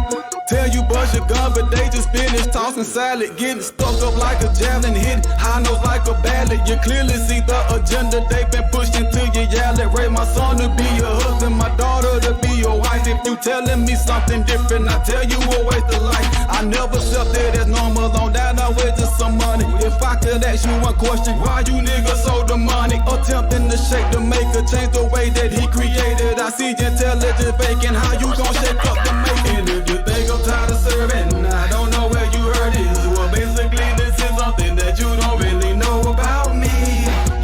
Tell you bust your gun, but they just finished tossing salad. Getting stuck up like a javelin, hit high notes like a ballad. You clearly see the agenda they been pushed into you. Yell it, raise my son to be your husband, my daughter to be your wife. If you telling me something different, I tell you a waste of life. I never accepted as normal on that, I with just some money. If I could ask you one question, why you niggas so demonic? Attempting to shake the maker, change the way that he created. I see intelligence faking, how you gon' shake up the making? If you think I'm tired of serving, I don't know where you heard this. Well, basically this is something that you don't really know about me.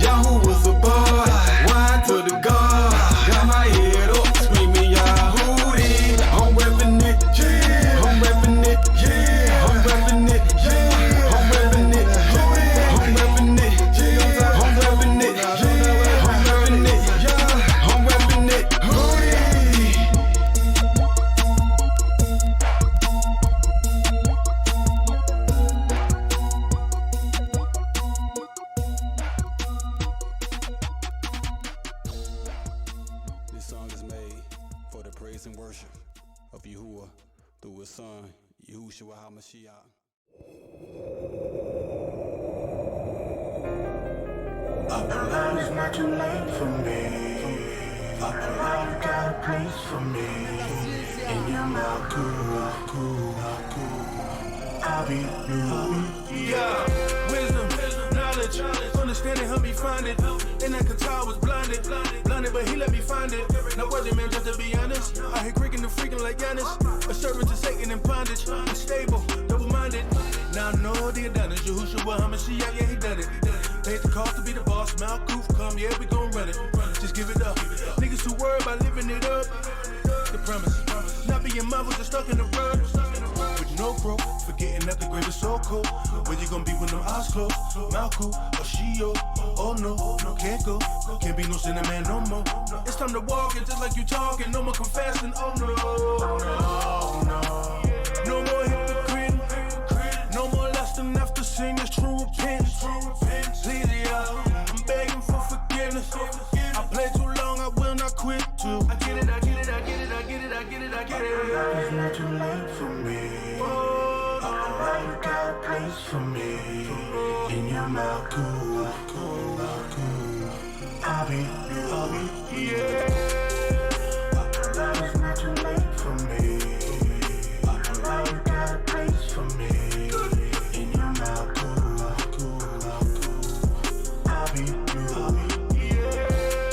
Yahoo was a boy, wine to the God. Got my head up, screaming Yahudy. I'm reppin' it, yeah. I'm reppin' it, yeah. I'm reppin' it, yeah. I'm reppin' it, yeah. I'm reppin' it, yeah. I'm reppin' it, yeah. I'm reppin' it, yeah. I'm reppin' it, Hoodie. This song is made for the praise and worship of Yahuwah through his son, Yahushua HaMashiach. Up around is not too late for me. Up around you got a place for me. In your mouth, cool. I'll be you. Yeah, wisdom, knowledge, understanding, help me find it. In that guitar was blinded, but he let me find it. Now worthy man, just to be honest. I hate creaking and freaking like Giannis. A servant to Satan in bondage. Unstable, double-minded. Now I know the advantage. Yahushua HaMashiach, yeah, he done it. Paid the cost to be the boss. Malkuf, come, yeah, we gon' run it. Just give it up. Niggas who worry about living it up. The premise, not being mindful, just stuck in the run. With no growth, forgetting that the grave is so cold. Where you gonna be when them eyes closed? Malku or Shio? Oh no, can't go. Can't be no sinner man no more. It's time to walk and just like you talking, no more confessing. Oh no. No more hypocrite. No more lusting after sin. It's true repentance. Please, yeah, I'm begging for forgiveness. I played too long, I will not quit too. I get it. It's not too late for me. Up around you got a place for me. In your mouth, cool. I'll be you. Up around is not too late for me. Up around you got a place for me. In your mouth, cool. I'll be you.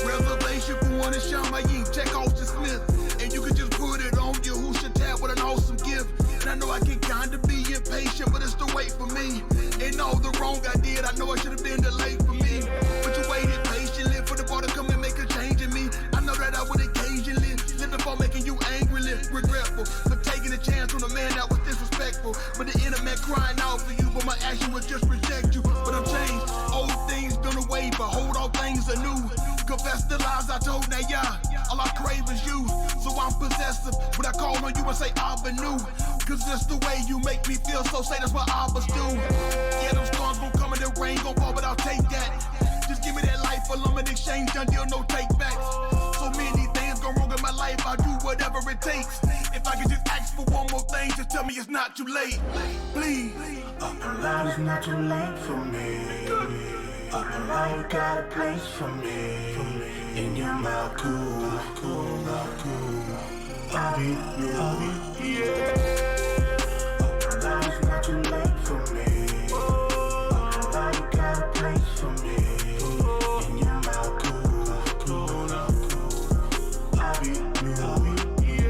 Reservation for one is Shamayim, check off the Smith. And you can just put it on your Husha tab with an awesome gift. And I know I can kinda be impatient, but it's the wait for me. And all the wrong I did, I know I should have been delayed for me. But you waited patiently for the bar to come and make a change in me. I know that I would occasionally live before making you angrily regretful for taking a chance on a man that was disrespectful. But the inner man crying out for you, but my action would just reject you. But I'm changed, old things gone away, but hold all things anew. Confess the lies I told, now yeah, all I crave is you. So I'm possessive, but I call on you and say Avenue. Cause that's the way you make me feel, so say that's what Abbas do. Yeah, them storms gon' come and the rain gon' fall, but I'll take that. Just give me that life for love and exchange, done deal, no take backs. So many things gon' wrong in my life, I'll do whatever it takes. If I could just ask for one more thing, just tell me it's not too late, please. Up around is not too late for me. Up around you got a place for me. In your mouth, cool. I'll be you. Up around is not too late for me. Up around you got a place for me. In your mouth, cool. I'll be you.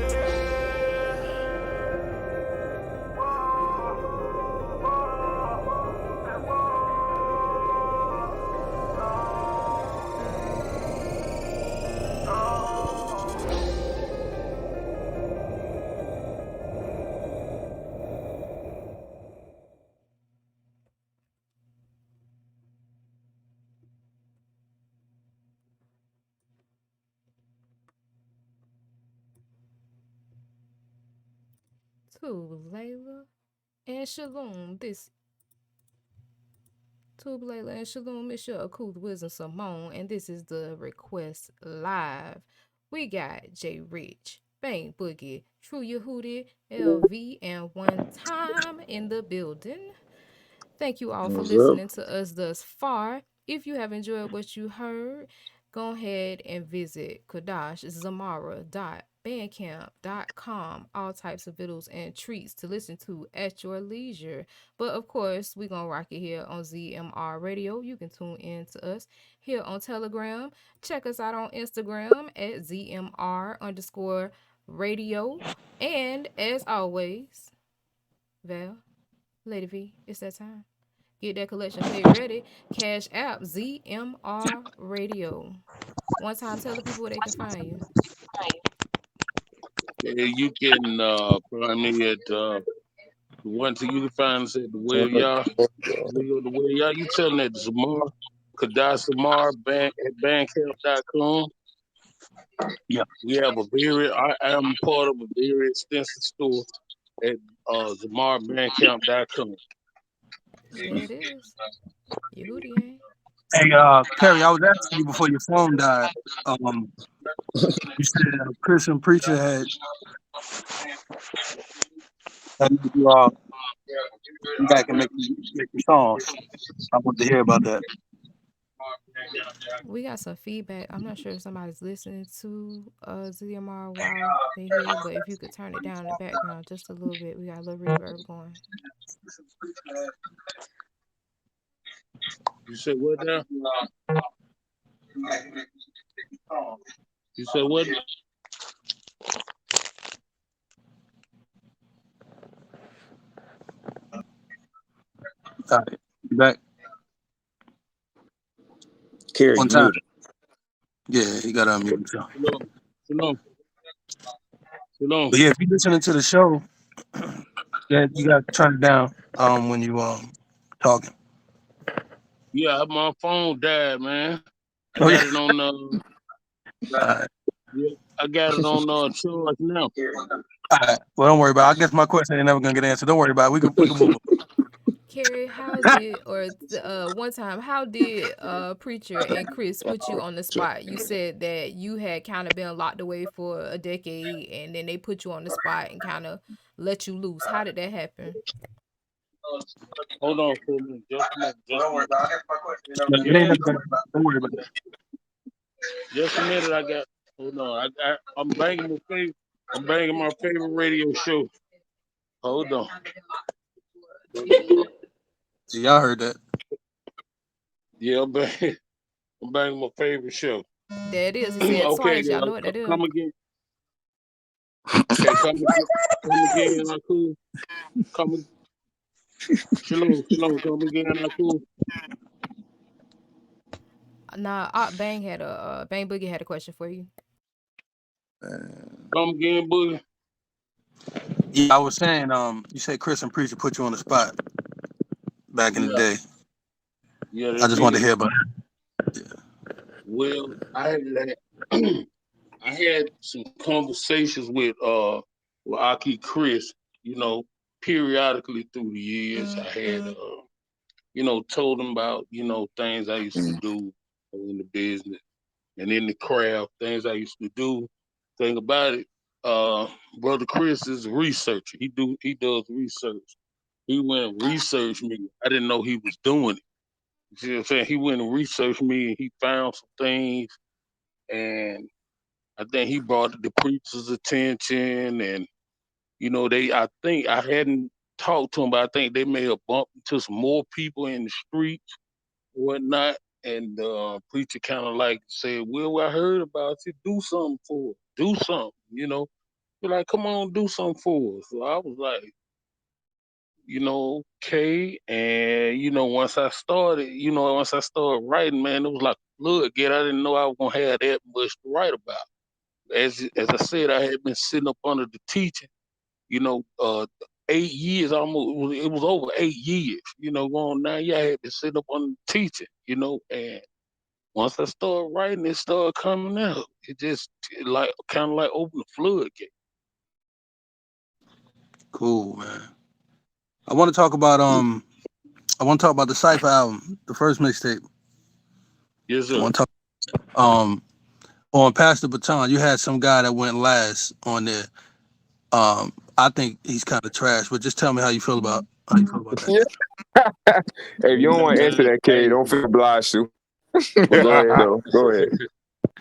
To Layla and Shalom. To Layla and Shalom. It's your Akuth Wisdom Simone, and this is the Request Live. We got J Rich, Bang Boogie, True Yahudy, LV, and One Time in the building. Thank you all for What's up? listening to us thus far. If you have enjoyed what you heard, go ahead and visit kadashzamara.bandcamp.com. All types of vittles and treats to listen to at your leisure. But of course, we're going to rock it here on ZMR Radio. You can tune in to us here on Telegram. Check us out on Instagram at ZMR_radio. And as always, Val, Lady V, it's that time. Get that collection plate ready. Cash App ZMR Radio. One time, tell the people where they can find you. Yeah, you can find me at the one thing you can find us at the Well Y'all. We go to Well Y'all. You tell them that Zamar, Kadash Zamar, at bandcamp.com. Yeah. We have I am part of a very extensive store at ZamarBandcamp.com. There it is. Yahudy ain't. Hey, Perry, I was asking you before your phone died. You said a Christian preacher had you come back and make your songs. I want to hear about that. We got some feedback. I'm not sure if somebody's listening to ZMR while they here, but if you could turn it down in the background just a little bit, we got a little reverb going. You said what now? You said what? All right. You back? Carrie, One you time. muted. Yeah, you got to unmute yourself. Shalom. But yeah, if you're listening to the show, yeah, you got to turn it down when you talking. Yeah, my phone died, man. I got it on yeah, I got it on charge now. All right. Well, don't worry about it. I guess my question ain't never gonna get answered. Don't worry about it. We can move on. Carrie, how did one time how did Preacher and Chris put you on the spot? You said that you had kind of been locked away for a decade, and then they put you on the spot and kind of let you loose. How did that happen? Hold on for a minute. Just a minute. Don't worry about it. Don't worry about it. Just a minute. I got. Hold on. I'm banging my favorite radio show. Hold on. See, y'all heard that. Yeah, I'm banging my favorite show. There it is. He said Okay, twice. Y'all know what that is. come again. Okay, come again. I'm cool. Shalom. Come again. I'm cool. Nah, Bang Boogie had a question for you. Come again, Boogie. Yeah, I was saying, you said Chris and Preacher put you on the spot back in the day. Yeah, I just wanted to hear about it. Yeah. Well, I had some conversations with Aki Chris, periodically through the years. I had told him about, things I used to do in the business and in the craft, things I used to do. Thing about it, Brother Chris is a researcher. He does research. He went and researched me. I didn't know he was doing it. You see what I'm saying? He went and researched me and he found some things, and I think he brought it to the preacher's attention, and I think I hadn't talked to him, but I think they may have bumped into some more people in the streets, whatnot, and preacher kind of like said, "Well, I heard about you. Do something for us. Do something." You're like, "Come on, do something for us." So I was like, okay. And once I started writing, man, it was like a floodgate. I didn't know I was gonna have that much to write about. As I said, I had been sitting up under the teaching, 8 years almost. It was over 8 years, going 9 years. I had been sitting up under the teaching, and once I started writing, it started coming out. It just kind of like opened the floodgate. Cool, man. I want to talk about the Cypher album, the first mixtape. Yes, I sir. want to talk on Pass the Baton. You had some guy that went last on there. I think he's kind of trash, but just tell me how you feel about that. Yeah. Hey, if you don't want to answer that, Kay, don't feel obliged to. But go ahead, though. Go ahead.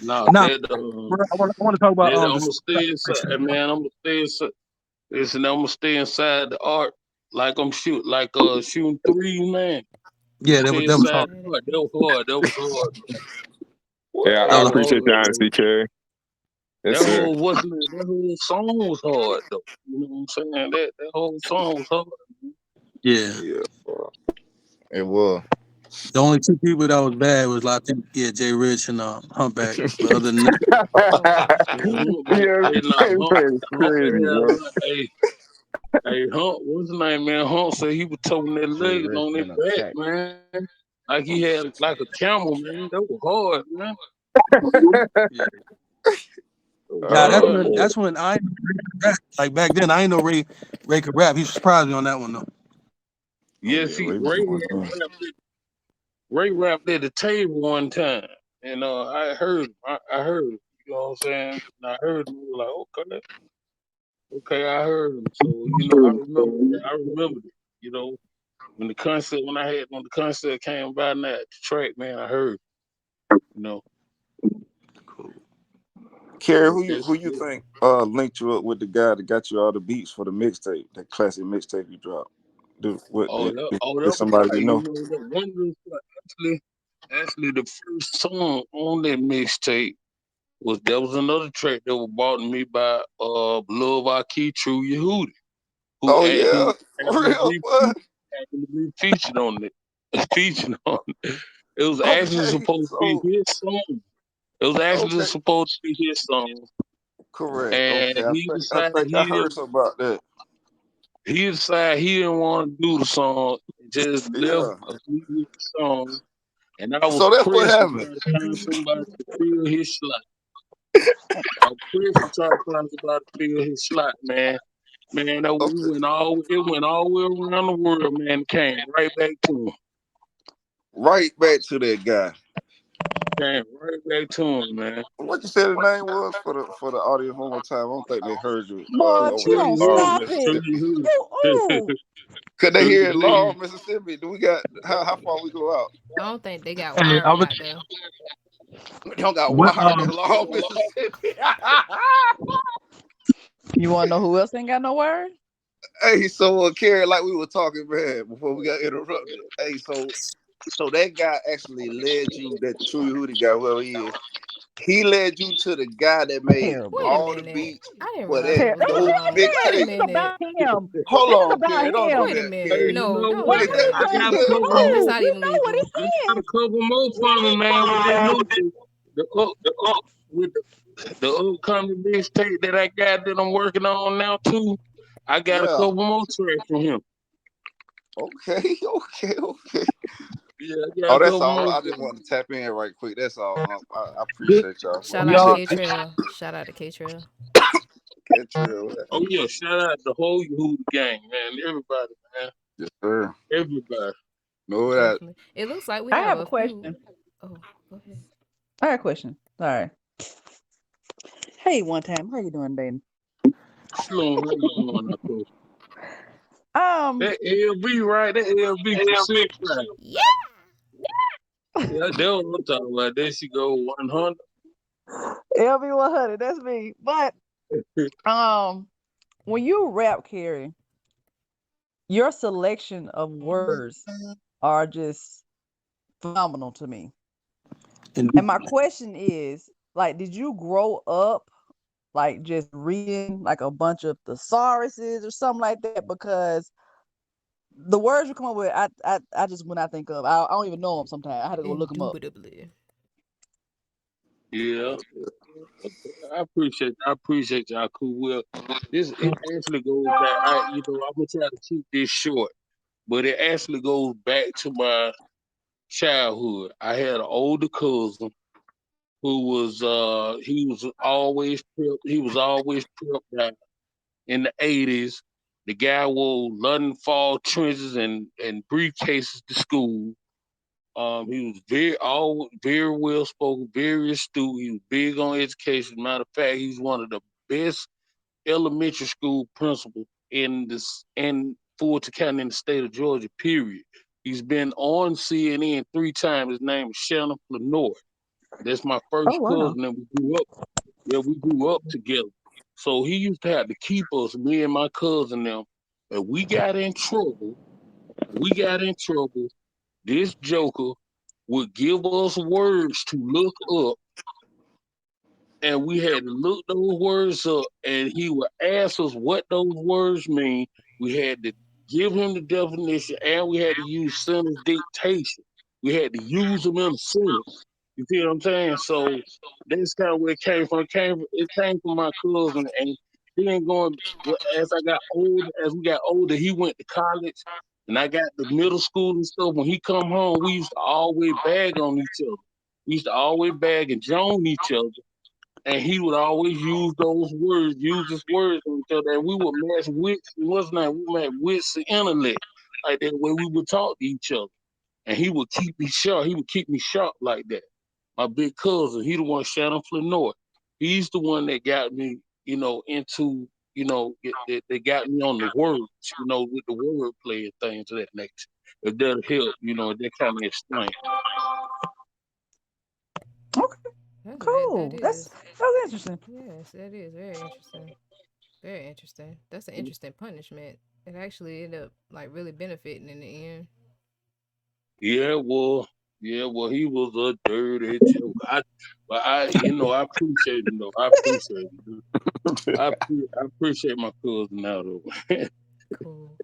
No, Nah, that I want to talk about I'm the gonna stay inside, man. I'm gonna stay inside. Listen, I'm gonna stay inside the art, like I'm shooting three, man. Yeah, Stay that was inside hard. the art. That was hard. That was hard. Yeah, That I was appreciate your That honesty, Kay. Yes, that sir. whole song was hard though. You know what I'm saying? That whole song was hard. Yeah. Yeah, it was. The only two people that was bad was like Jay Rich and Humpback. But other than that, Yeah, Hey, nah, it's Hump crazy, bro. hey, Hump, what's his name, man? Hump said he was toting that Jay leg Rich on his been back, attacked. man. Like he had like a camel, man. That was hard, man. yeah, Hard. that's when I like back then I ain't know Ray could rap. He surprised me on that one though. Oh Yeah, yeah, see, Ray was going on. Ray rapped at the table one time, and I heard him. I heard him. You know what I'm saying? And I heard him. I was like, okay, I heard him. So I remember that. I remembered it. You know, when the concert came by and that track, man, I heard. You know, Kerry, so who you think linked you up with the guy that got you all the beats for the mixtape, that classic mixtape you dropped? Is somebody you know? that one of actually the first song on that mixtape was another track that was brought to me by Love Our Key True Yahudy, Oh yeah, for real? What? happened to be featured on it. Featured on it. It was actually Okay, supposed to be so his song. It was actually okay, supposed to be his song, correct. and Okay, he I decided think I heard something about that. he didn't want to do the song. Just left Yeah. me with the song, and I was So that's what pressed to happened. try to find somebody to fill his slot. I was pressed to try to find somebody to fill his slot, man. Man, Okay. it went all the way around the world, man. Came right back to him. Right back to that guy. Came right back to him, man. What you said the name was for the audience one more time? I don't think they heard you Boy, over you there in don't Laurel, stop it. Mississippi. Ooh. Could they True hear it in Laurel, Yahudy. Mississippi? Do we got how far we go out? I I don't don't think think they they got got Hey, I wired was out there. We don't got what wired in Laurel, Mississippi. You want to know who else ain't got no word? Hey, so Kerry, like we were talking, man, before we got interrupted. Hey, so that guy actually led you, that True Yahudy guy, whoever he is. He led you to the guy that made Terrible. all Wait a the minute. beats I didn't for realize that it was that dope long. Wait a mixtape. minute. This is about him. Hold This is on, about Kerry, don't do him. that. Hey, you Hey, know What what? is he that I what you got a said? couple saying? more. You know what he's I got a saying. couple more from him, man, with that new with the upcoming mixtape that I got that I'm working on now too. I got a Yeah. couple more tracks from him. Okay, okay. Yeah, I got Oh, a that's couple all. more. I just wanted to tap in right quick. That's all. I appreciate y'all. I Shout out to Y'all, K appreciate you. Trail. Shout out to K Trail. Catch oh yeah, shout out the whole Yahudy gang, man. Everybody, man. Yes, sir. Everybody. No, that. Definitely. It looks like we I have have a a few. question. Oh, go ahead. I have a question. All right. Hey, one time. How you doing, Dana? Shalom, how you doing, Nicole? Um, That LB, right? That LB for six, right? Yeah. Yeah, that what I'm talking about. There she go, 100. LB100. That's me. But when you rap, Carrie, your selection of words are just phenomenal to me. And my question is, like, did you grow up like just reading like a bunch of thesauruses or something like that? Because the words you come up with, I just when I think of, I don't even know them sometimes. I had to go look them up. Indubitably. Yeah. I appreciate y'all cool. Well, it actually goes back. I'm gonna try to keep this short, but it actually goes back to my childhood. I had an older cousin who was he was always prepped out in the 80s. The guy wore London fall trenches and briefcases to school. He was very well spoken, very astute. He was big on education. Matter of fact, he's one of the best elementary school principals in Fulton County in the state of Georgia. Period. He's been on CNN 3 times. His name is Shannon Lenore. That's my first cousin, and we grew up. Yeah, we grew up together. So he used to have to keep us, me and my cousin, them. And we got in trouble. This joker would give us words to look up, and we had to look those words up, and he would ask us what those words mean. We had to give him the definition, and we had to use sentence dictation. We had to use them in a sentence. You see what I'm saying? So that's kind of where it came from. It came from my cousin, and then as we got older, he went to college, and I got to middle school and stuff. When he come home, we used to always bag on each other. We used to always bag and joan each other. And he would always use his words on each other. And we would match wits, we match wits and intellect. Like that way we would talk to each other. And he would keep me sharp. He would keep me sharp like that. My big cousin, he the one, Shannon Flanor. He's the one that got me, into, that got me on the words, with the word play and things of that nature. If that'll help, that kind of explain. Cool. That's interesting. Yes, that is very interesting. Very interesting. That's an interesting punishment. It actually ended up like really benefiting in the end. Yeah, well, he was a dirty joke. I appreciate him though. I appreciate him. I appreciate my cousin now though. Cool.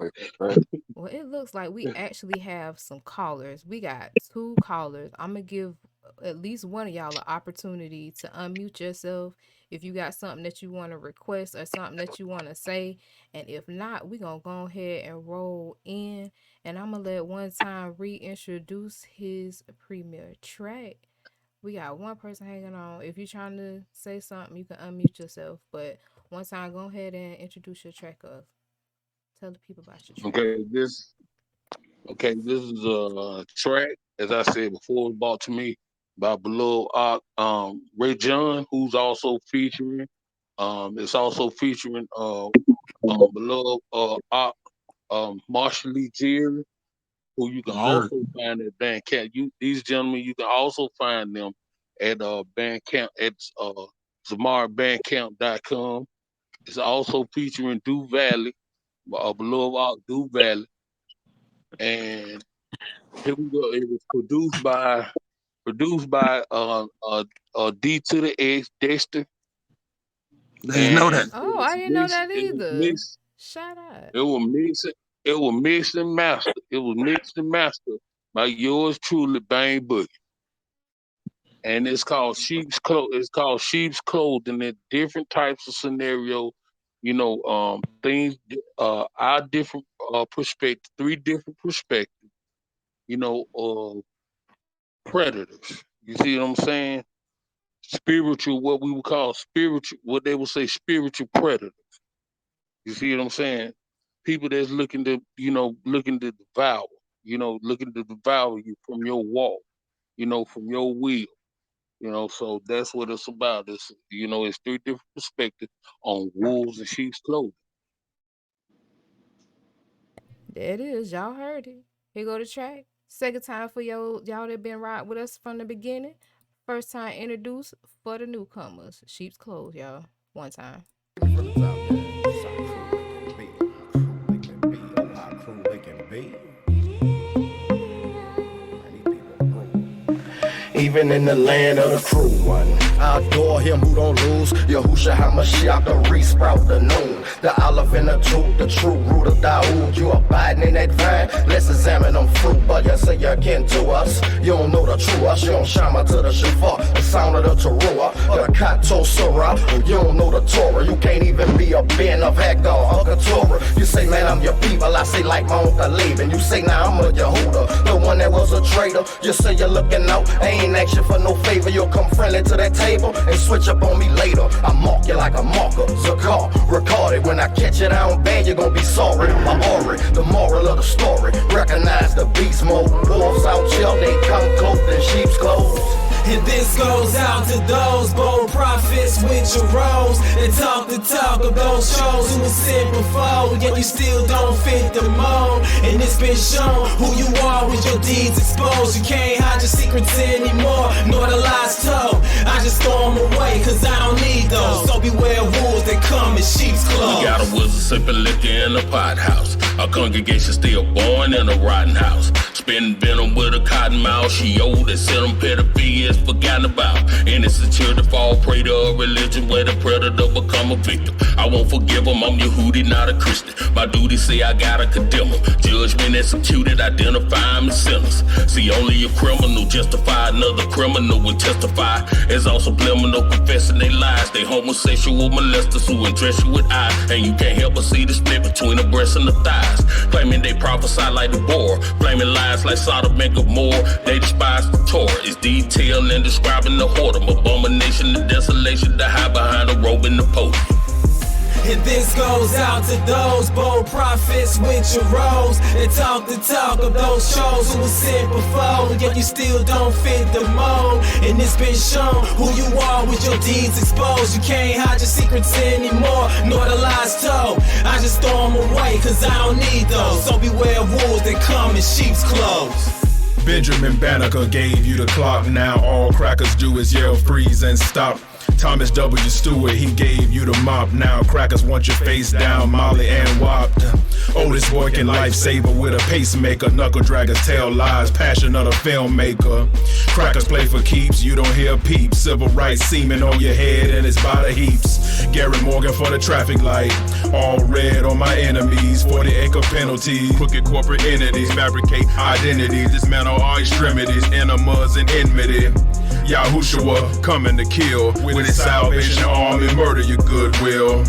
Well, it looks like we actually have some callers. We got 2 callers. I'm gonna give at least one of y'all an opportunity to unmute yourself if you got something that you want to request or something that you want to say. And if not, we're gonna go ahead and roll in. And I'm gonna let One Time reintroduce his premier track. We got one person hanging on. If you're trying to say something, you can unmute yourself. But One Time, go ahead and introduce your track of. Tell the people about your track. This is a track, as I said before, was brought to me by beloved Ray John, who's also featuring. It's also featuring beloved Marshall Lee Jerry, who you can also find at Bandcamp. These gentlemen, you can also find them at Bandcamp at ZamarBandcamp.com. It's also featuring Dew Valley, beloved Dew Valley. And here we go. It was produced by D to the X, Dexter. I didn't know that. Oh, I didn't know that either. Shout out. It was mixed and mastered. It was mixed and mastered by yours truly, Bang Boogie. And it's called Sheep's Clothing. It's called Sheep's Clothing in different types of scenario, things, our different perspective, 3 different perspectives, predators. You see what I'm saying? Spiritual, what we would call spiritual, what they would say spiritual predators. You see what I'm saying? People that's looking to devour, looking to devour you from your walk, from your will. So that's what it's about. It's 3 different perspectives on wolves and sheep's clothing. There it is. Y'all heard it. Here go the track. Second time for y'all that been riding with us from the beginning. First time introduced for the newcomers. Sheep's clothes, y'all. One time. Even in the land of the cruel one, I adore him who don't lose. Yahusha HaMashiach, the re-sprout, the noon, the olive and the truth, the true root of Daoud. You abiding in that vine? Let's examine them fruit, but you say you're kin to us. You don't know the true us. You don't shama to the shofar, the sound of the teruah, or the kato surah. You don't know the Torah. You can't even be a Ben of Hagar or Keturah. You say, man, I'm your people. I say, like my uncle Laban. You say, now I'm a Yahuda, the one that was a traitor. You say you're looking out. I ain't ask you for no favor. You'll come friendly to that table and switch up on me later. I mark you like a marker. Zakar, record it. When I catch it down bad, you're gonna be sorry. My Ori, the moral of the story. Recognize the beast mode. Wolves out here, they come clothed in sheep's clothes. And this goes out to those bold prophets with your roles that talk the talk of those shows who was sent before, yet you still don't fit the mold. And it's been shown who you are with your deeds exposed. You can't hide your secrets anymore, nor the lies told. I just throw them away, cause I don't need those. So beware wolves that come in sheep's clothes. We got a wizard sipping liquor in a pot house. A congregation still born in a rotten house. Spitting venom with a cotton mouth. She old and sent them pedophilia forgotten about. Innocent children fall prey to a religion where the predator become a victim. I won't forgive them, I'm Yahudy, not a Christian. My duty say I gotta condemn them. Judgment executed, identify them as sinners. See, only a criminal justify another criminal will testify. As also subliminal confessing their lies. They homosexual molesters who undress you with eyes. And you can't help but see the split between the breasts and the thighs. Claiming they prophesy like the boar, blaming lies like Sodom and Gomorrah. They despise the Torah. It's detailed and describing the whoredom, abomination and desolation to hide behind a robe in the podium. And this goes out to those bold prophets with your roles that talk the talk of those shows who was sent before, yet you still don't fit the mold. And it's been shown who you are with your deeds exposed. You can't hide your secrets anymore, nor the lies told. I just throw them away, cause I don't need those. So beware wolves that come in sheep's clothes. Benjamin Banneker gave you the clock. Now all crackers do is yell freeze and stop. Thomas W. Stewart, he gave you the mop. Now crackers want your face down, Molly and Wop. Oldest boy can lifesaver with a pacemaker. Knuckle draggers tell lies, passion of the filmmaker. Crackers play for keeps, you don't hear peeps. Civil rights semen on your head and it's by the heaps. Gary Morgan for the traffic light. All red on my enemies, 40-acre penalties. Crooked corporate entities fabricate identities, dismantle our extremities, enemas and enmity. Yahushua coming to kill with his salvation army, murder your goodwill.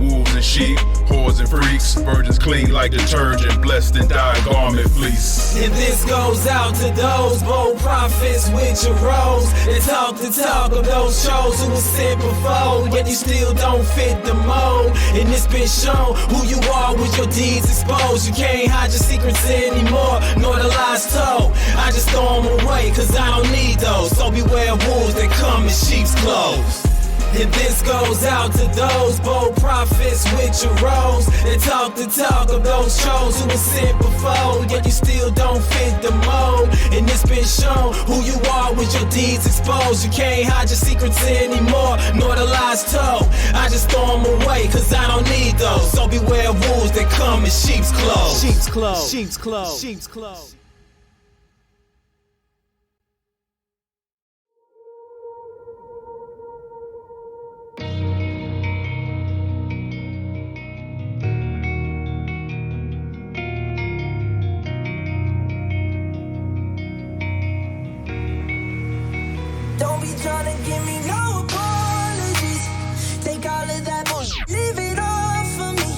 Wolves and sheep, whores and freaks, virgins clean like detergent, blessed in dye garment fleece. And this goes out to those bold prophets with your roles that talk the talk of those shows who was sent before, yet you still don't fit the mold. And it's been shown who you are with your deeds exposed. You can't hide your secrets anymore, nor the lies told. I just throw them away, cause I don't need those. So beware wolves that come in sheep's clothes. And this goes out to those bold prophets with your roles that talk the talk of those shows who was sent before, yet you still don't fit the mold. And it's been shown who you are with your deeds exposed. You can't hide your secrets anymore, nor the lies told. I just throw them away, cause I don't need those. So beware wolves that come in sheep's clothes. Sheep's clothes. Sheep's clothes. Sheep's clothes. Don't be tryna give me no apologies. Take all of that bullshit, leave it all for me.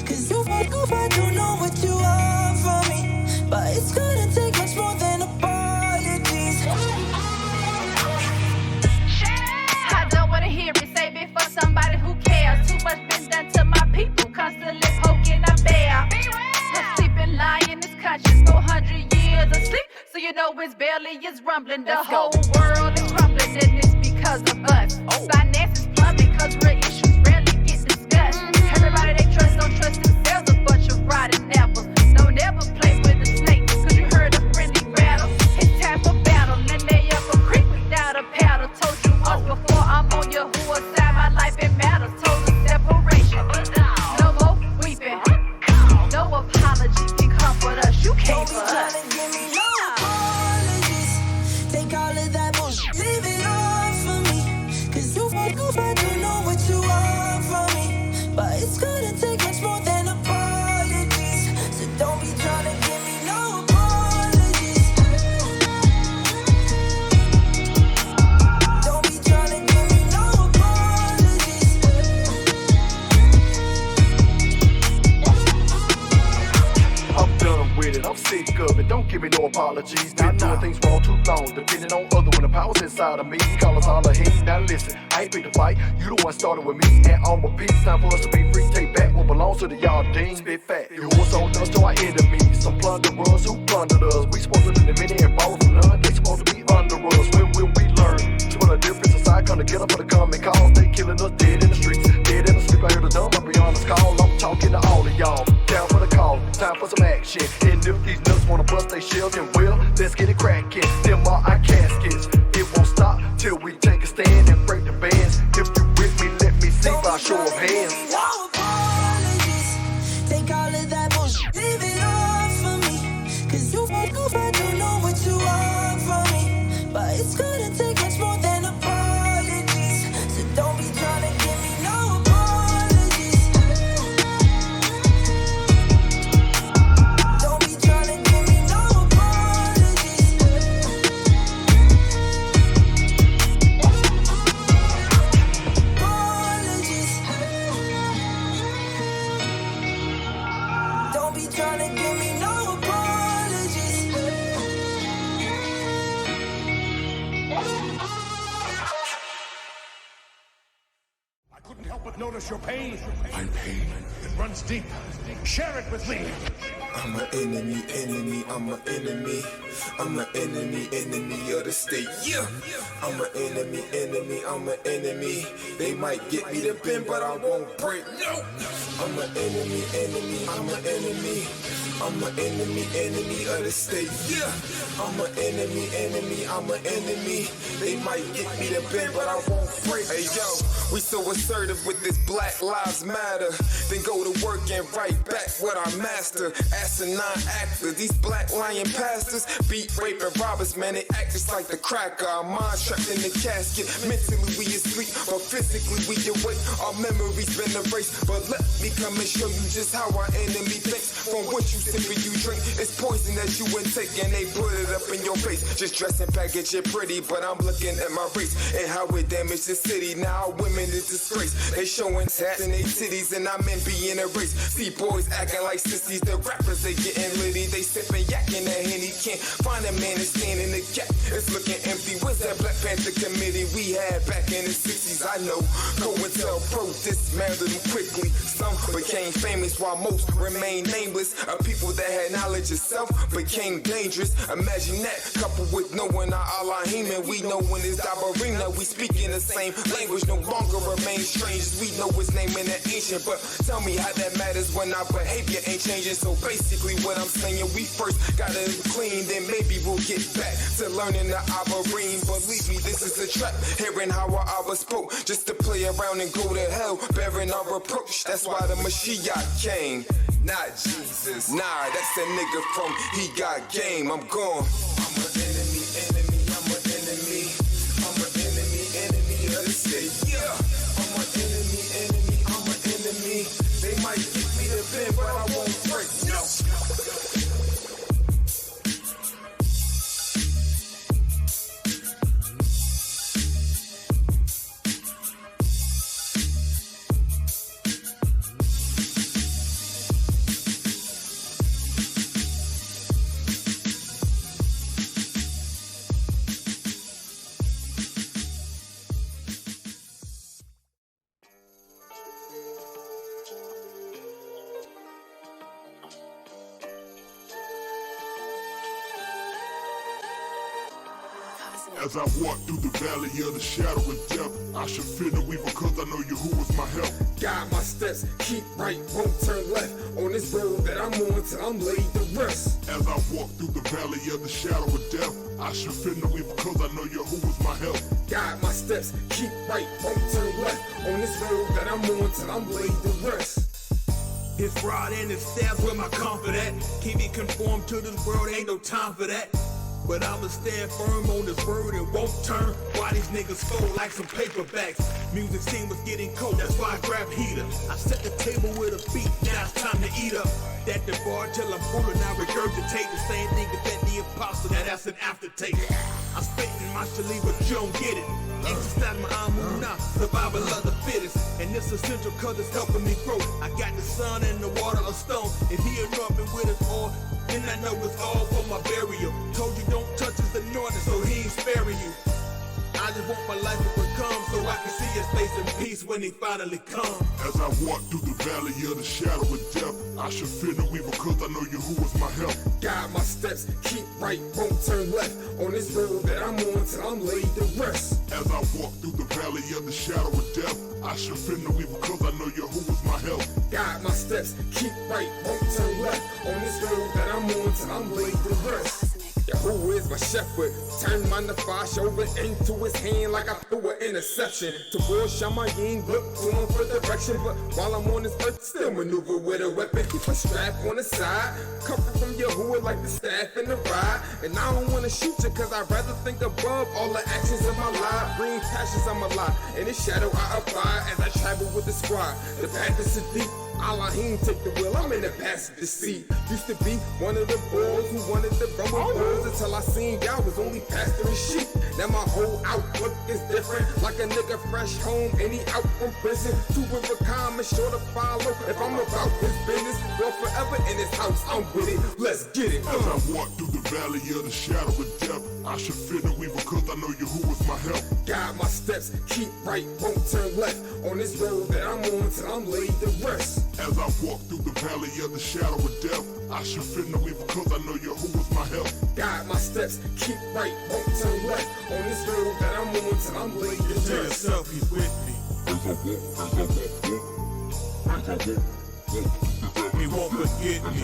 Cause you fuck up, I don't know what you are for me. But it's gonna take much more than apologies. I don't wanna hear it, save it for somebody who cares. Too much been done to my people, constantly poking a bear. Sleeping, lying, this conscious, 400 years of sleep. So you know it's barely, it's rumbling. The whole world is rumbling, and it's because of us. Finances plumbing, cause real issues rarely get discussed. Everybody they trust don't trust themselves, a bunch of rotten apples. Don't ever play with a snake, cause you heard a friendly rattle. It's time for battle, and they up a creek without a paddle. Told you once before, I'm on your who side, my life it matters. Total separation, no more weeping, no apology can comfort us. You came for us. Take all of that bullshit, leave it all for me. Cause you fuck up, I don't know what you with it. I'm sick of it. Don't give me no apologies. Been doing things wrong too long, depending on other when the power's inside of me. Call us all a hate. Now listen, I ain't picked a fight. You the one started with me and all my peace. Time for us to be free. Take back what belongs to the Yahudy. Spit fat. You was on us to our enemies. Some plunderers who plundered us. We supposed to live in many and borrow from none. They supposed to be under us. When will we learn? For the difference inside, come together for the common cause. They killing us dead in the streets, dead in the sleep. I hear the dumb, I'm beyond this call. I'm talking to all of y'all. Down for the call, time for some action. And if these nuts wanna bust they shells, then well, let's get it cracking. Them are our caskets. It won't stop till we take a stand and break the bands. If you with me, let me see by show of hands. No apologies. Take all of that bullshit. Leave it all for me. Cause you won't go back, don't know what you want from me. But it's gonna take much more than apologies. So don't be trying to give me no apologies. Don't be trying to give me no apologies. Apologies. Don't be trying to give me no apologies. I couldn't help but notice your pain. My pain, it runs deep. Share it with me. I'm an enemy, I'm an enemy. I'm an enemy of the state. Yeah. I'm an enemy, I'm an enemy. They might get me to bend, but I won't break. No. I'm an enemy, I'm an enemy. I'm an enemy of the state. Yeah. I'm an enemy, I'm an enemy. They might get me to bend, but I won't break. Hey yo, we so assertive with this Black Lives Matter. Then go to work and write back what I master. Asinine actors, these black lying pastors. Beat, rape, and robbers, man, they act just like the cracker. Our minds trapped in the casket. Mentally we asleep, but physically we awake. Our memories been erased, but let me come and show you just how our enemy thinks. From what you sip and you drink, it's poison that you intake, and they put it up in your face. Just dress and package it pretty, but I'm looking at my race and how it damaged the city. Now our women is disgrace. They showing tats in their titties, and our men being erased. See boys acting like sissies, the rappers they getting litty. They sipping yak in that Henny. Can't find a man to stand in the gap. It's looking empty. Where's that Black Panther committee we had back in the 60s? I know. COINTELPRO dismantled them quickly. Some became famous while most remain nameless. People that had knowledge of self became dangerous. Imagine that, coupled with knowing our Elohim, and we know when it's Dabarina. We speak in the same language, no longer remain strangers. We know his name in the ancient, but tell me how that matters when our behavior ain't changing. So basically what I'm saying, we first gotta clean, then maybe we'll get back to learning the Abarim. Believe me, this is a trap, hearing how our Abba spoke, just to play around and go to hell, bearing our reproach. That's why the Mashiach came, not Jesus. Nah, that's a nigga from He Got Game. I'm gone. I'm an enemy, I'm an enemy. I'm an enemy of the state. Yeah. I'm an enemy, I'm an enemy. They might get me to bend, but I won't break. No. As I walk through the valley of the shadow of death, I should fear no evil because I know Yahuwah is my help. Guide my steps, keep right, won't turn left. On this road that I'm on till I'm laid to rest. As I walk through the valley of the shadow of death, I should fear no evil because I know Yahuwah is my help. Guide my steps, keep right, won't turn left. On this road that I'm on till I'm laid to rest. His rod and his staff where my comfort at. Keep me conformed to this world, ain't no time for that. But I'ma stand firm on this word and won't turn. Why these niggas fold like some paperbacks? Music scene was getting cold, that's why I grabbed heater. I set the table with a beat, now it's time to eat up. That the bar till I'm full and I regurgitate the same thing that fed the apostle, that's an aftertaste. I'm spitting my shali, but you don't get it. Exercise my amunah, survival of the fittest. And it's essential cause it's helping me grow. I got the sun and the water, a stone. If he anoint me with his oil, then I know it's all for my burial. Told you don't touch his anointing, so he ain't sparing you. I just want my life to become so I can see his face in peace when he finally comes. As I walk through the valley of the shadow of death, I should fear no evil because I know Yahuwah is my help. Guide my steps, keep right, won't turn left. On this road that I'm on till I'm laid to rest. As I walk through the valley of the shadow of death, I should fear no evil because I know Yahuwah is my help. Guide my steps, keep right, won't turn left. On this road that I'm on till I'm laid to rest. Yahuwah is my shepherd, turn my nefesh over into his hand like I threw an interception. Towards Shamayim, look to him for direction, but while I'm on this earth, still maneuver with a weapon. Keep a strap on the side, comfort from Yahuwah like the staff in the ride. And I don't wanna shoot you, cause I'd rather think above all the actions of my life. Green passions I'm alive, in the shadow I abide as I travel with the squad. The path is so deep, Allahim take the wheel, I'm in the passenger seat. Used to be one of the boys who wanted to run with wolves until I seen y'all was only pastoring sheep. Now my whole outlook is different, like a nigga fresh home and he out from prison. Two with a comment, sure to follow. If I'm about his business, well forever in his house, I'm with it. Let's get it. As I walk through the valley of the shadow of death, I should fear no evil because I know Yahuwah is my help. Guide my steps, keep right, won't turn left. On this road that I'm on till I'm laid to rest. As I walk through the valley of the shadow of death, I should fear no evil because I know Yahuwah is my help. Guide my steps, keep right, won't turn left. On this road that I'm on till I'm laid to rest. Tell yourself he's with me. He won't forget me.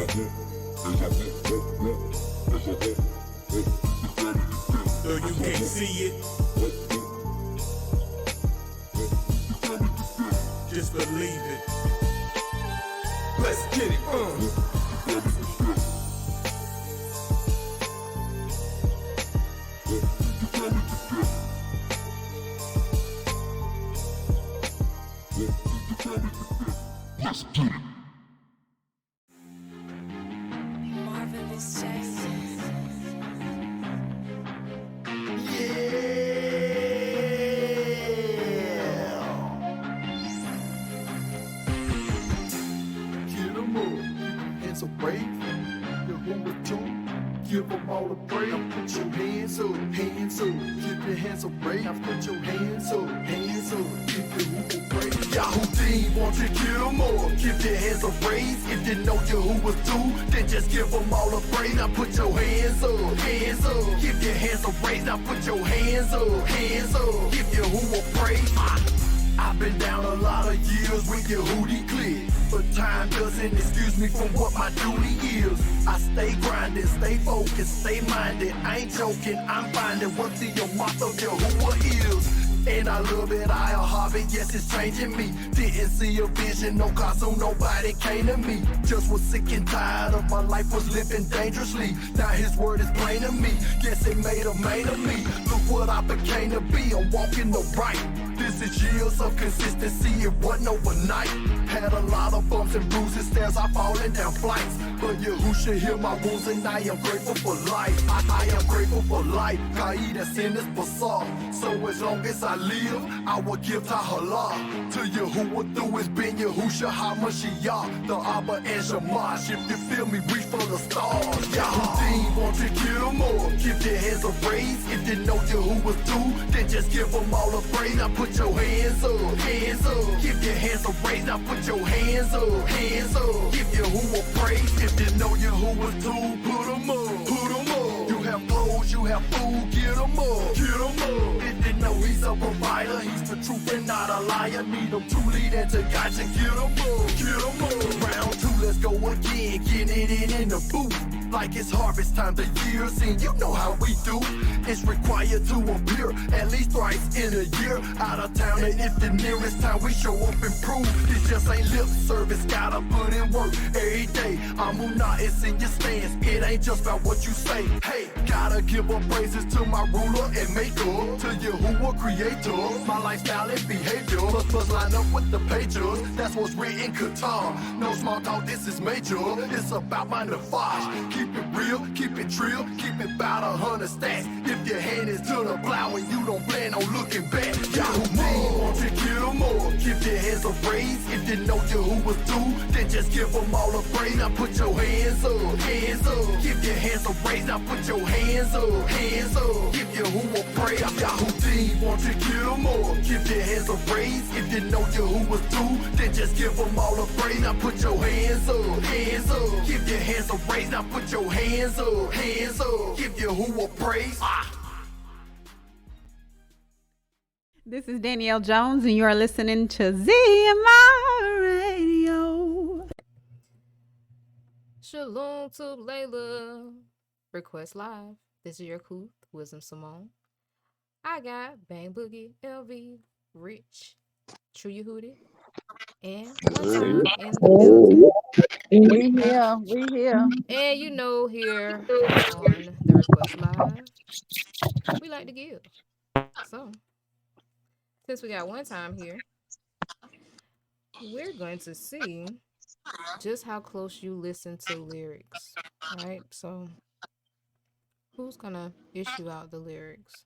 Though you can't see it, just believe it. Let's get it. Let's get it. Marvelous Jackson. Get them up, hands up, brave. Yahuwah too, give them all the praise. Now put your hands up, hands up. Keep your hands up, brave. Now put your hands up, hands up. Keep Yahuwah praise. Yahudy, won't you get them up? Keep your hands up, raised. If you know Yahuwah too, then just give them all the praise. Now put your hands up, hands up. Keep your hands up, raised. Now put your hands up, hands up. Give Yahuwah praise. I've been down a lot of years with Yahudy click, but time doesn't excuse me from what my duty is. I stay grinding, stay focused, stay minded. I ain't joking, I'm finding what the mouth of Yahuwah is. And I love it, I a hobby, yes it's changing me. Didn't see a vision, no God, so nobody came to me. Just was sick and tired of my life, was living dangerously. Now his word is plain to me, yes it made a man of me. Look what I became to be, I'm walking the right. This is years of consistency, it wasn't overnight. Had a lot of bumps and bruises, stairs I falling down flights. But Yahushua heal my wounds and I am grateful for life. I am grateful for life, Kaida sin is basar. So as long as I live, I will give Tahallah. To Yahuwah through his being Yahushua HaMashiach, the Abba and Shamash. If you feel me, reach for the stars. Yahudim, won't you get them all? Keep your hands up raised. If you know Yahuwah too, then just give them all a praise. Now put your hands up, hands up. Keep your hands up raised. Now put your hands up, hands up. Give Yahuwah praise. If you know Yahuwah too, put them up, put them up. You have clothes, you have food, get them up, get them up. If you know he's a provider, he's the truth and not a liar. Need him to lead and to guide you, get them up, get them up. Round two, let's go again, get it in the booth. Like it's harvest time, the years in, you know how we do. It's required to appear at least thrice in a year. Out of town, and if the nearest time we show up and prove, this just ain't lip service, gotta put in work every day. Amunah, it's in your stance, it ain't just about what you say. Hey, gotta give up praises to my ruler and maker, to Yahuwah creator, my lifestyle and behavior. Plus line up with the pages, that's what's written Qatar. No small talk, this is major, it's about my nefesh. Keep it real, keep it trill, keep it about 100 stacks. If your hand is to the plow and you don't plan on looking back, Yahuwah, won't you get them all? Keep your hands up raised. If you know Yahuwah too, then just give them all a praise. Now put your hands up, hands up. Give raise, now put your hands up, hands up. Give Yahuwah praise. Yahudy, won't you give them more? Give your hands a raise. If you know Yahuwah's due, then just give them all a praise. Now put your hands up, hands up. Give your hands a raise, now put your hands up, hands up. Give Yahuwah praise. This is Danielle Jones, and you are listening to ZMR Radio. Shalom to Layla. Request live. This is your Kuth, Wisdom Simone. I got Bang Boogie, LV, Rich, True Yahudy, and One Time in the building. We here. And you know, here on the Request Live, we like to give. So, since we got One Time here, we're going to see just how close you listen to lyrics, right? So, who's gonna issue out the lyrics?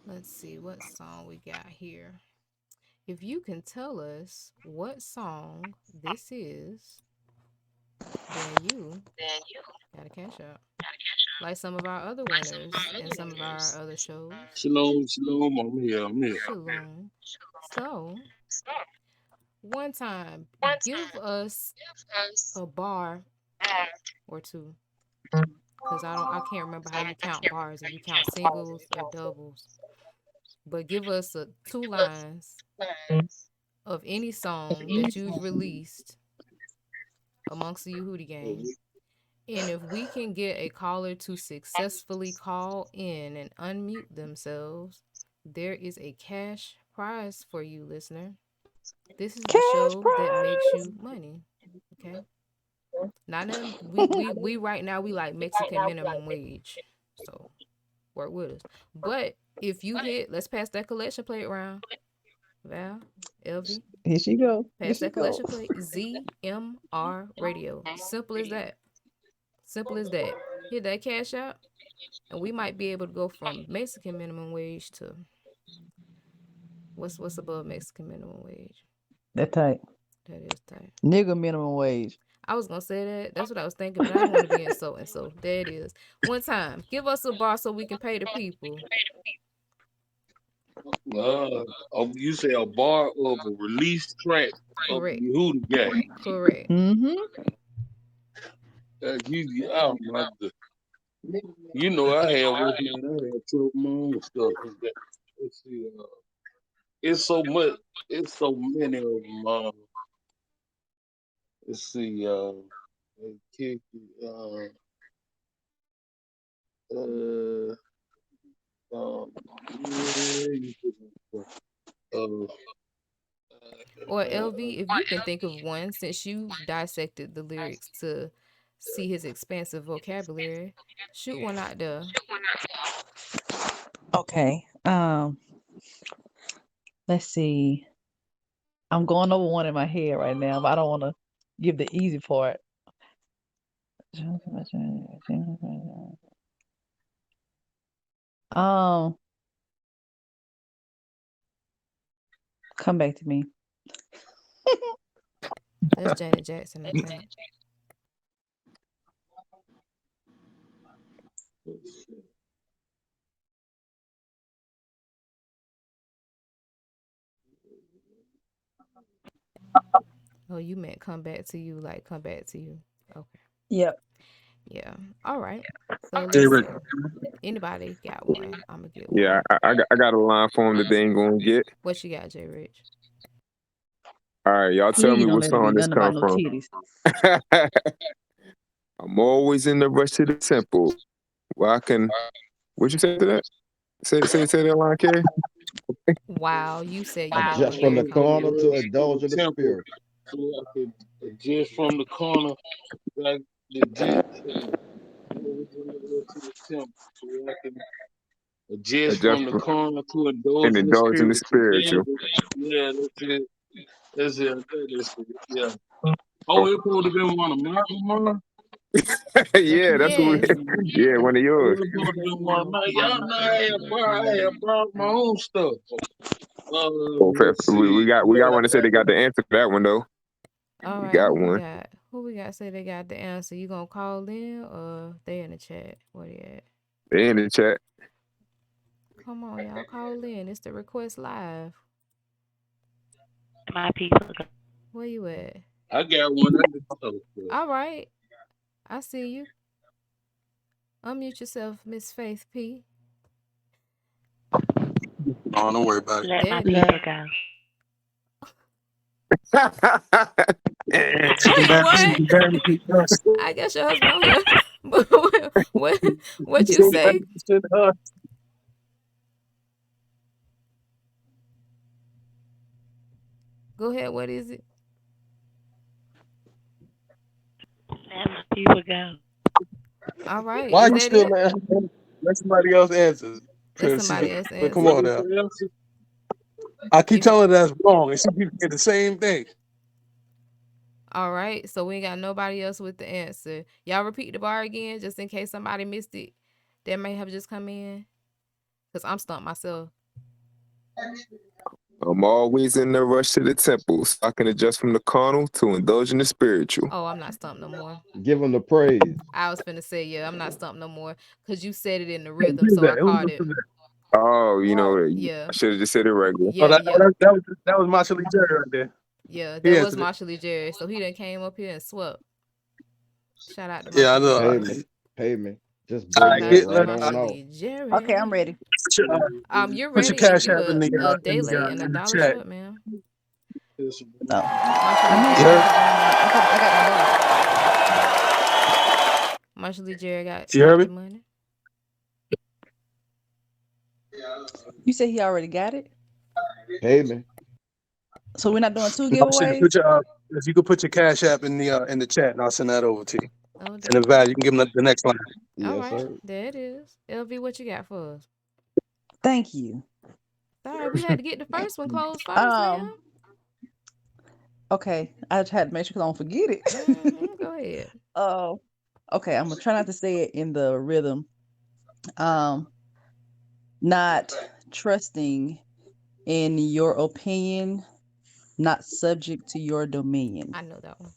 Let's see what song we got here. If you can tell us what song this is, then you got a cash out. Like some of our other winners and some of our other shows. Shalom, shalom. I'm here. Shalom. So, One Time, give us a bar or two. Because I can't remember how you count bars, if you count singles or doubles. But give us 2 lines of any song that you've released amongst the Yahudy gang. And if we can get a caller to successfully call in and unmute themselves, there is a cash prize for you, listener. This is the show that makes you money. Okay? Not in, we right now we like Mexican minimum wage. So work with us. But if you hit, let's pass that collection plate around. Val, LV. Here she go. Pass that collection plate. ZMR Radio. Simple as that. Simple as that. Hit that cash out, and we might be able to go from Mexican minimum wage to what's above Mexican minimum wage. That tight. That is tight. Nigga minimum wage. I was gonna say that. That's what I was thinking, but I didn't want to be insulting. So there it is. One time, give us a bar so we can pay the people. You say a bar of a released track of the Yahudy gang. Correct. Mm-hmm. That's usually I don't like the. You know, I had trouble my own stuff. Let's see, it's so much. It's so many of them. Let's see. Or LV, if you can think of one, since you dissected the lyrics to see his expansive vocabulary, shoot one out there. Okay. Let's see. I'm going over one in my head right now, but I don't want to give the easy part. Come back to me. That's Janet Jackson, I think. Oh, you meant come back to you, like come back to you. Okay. Yep. Yeah. All right. So let's see. Anybody got one? I'm gonna get one. Yeah, I got a line for him that they ain't gonna get. What you got, J. Rich? All right, y'all tell me what song this come from. I'm always in the rush to the temple. Well, I can. What'd you say to that? Say that line, Carrie. Wow, you said you have just from the corner to indulge in the spirit. Just from the corner, like just from the corner to indulge in the spiritual. Yeah, that's it. Yeah. Oh, it would have been one of mine. Yeah, that's what. Yeah, one of yours. Y'all know I had brought my own stuff. We got one to say they got the answer to that one though. All right, got one. Who we got say they got the answer? You gonna call in or they in the chat? Where they at? They in the chat. Come on, y'all, call in. It's the request live. My people. Where you at? I got one. I just told you. All right, I see you. Unmute yourself, Miss Faith P. No, don't worry about it. Let my There it people is. go. What? I guess your husband on here. But what you say? Go ahead. What is it? Let my people go. All right. Why Is you that still it? let somebody else answer? Let somebody else But come answer. on now. I keep telling her that's wrong, and she keeps getting the same thing. All right. So we ain't got nobody else with the answer. Y'all repeat the bar again, just in case somebody missed it. That may have just come in. Cause I'm stumped myself. I'm always in the rush to the temple, so I can adjust from the carnal to indulge in the spiritual. Oh, I'm not stumped no more. Give him the praise. I was finna say, yeah, I'm not stumped no more. Cause you said it in the rhythm, so I caught it. Oh, Yeah. I should have just said it regular. Yeah, yeah. That was Marshall Lee Jerry right there. Yeah, He that was answered it. Marshall Lee Jerry. So he done came up here and swept. Shout out to Yeah, I Marshall Lee know. Jerry. Pay me. Just Shout bring out that to right Marshall on out. Lee Jerry. Okay, I'm ready. You're Put your ready and cash you app in a day late and a the dollar chat. short, man. No. Marshall I Lee mean, Jerry. I got Marshall Lee Jerry got You heard the me? money. You said he already got it? Pay me. So we're not doing two No, I said giveaways? put your if you could put your cash app in the chat, and I'll send that over to you. Oh, And the value, you can give them the next line. All Yes, right, sir. there it is. LV, what you got for us? Thank you. Sorry, we had to get the first one closed first, ma'am. Okay, I just had to make sure 'cause I don't forget it. Go ahead. Okay, I'm gonna try not to say it in the rhythm. Not trusting in your opinion, not subject to your dominion. I know that one.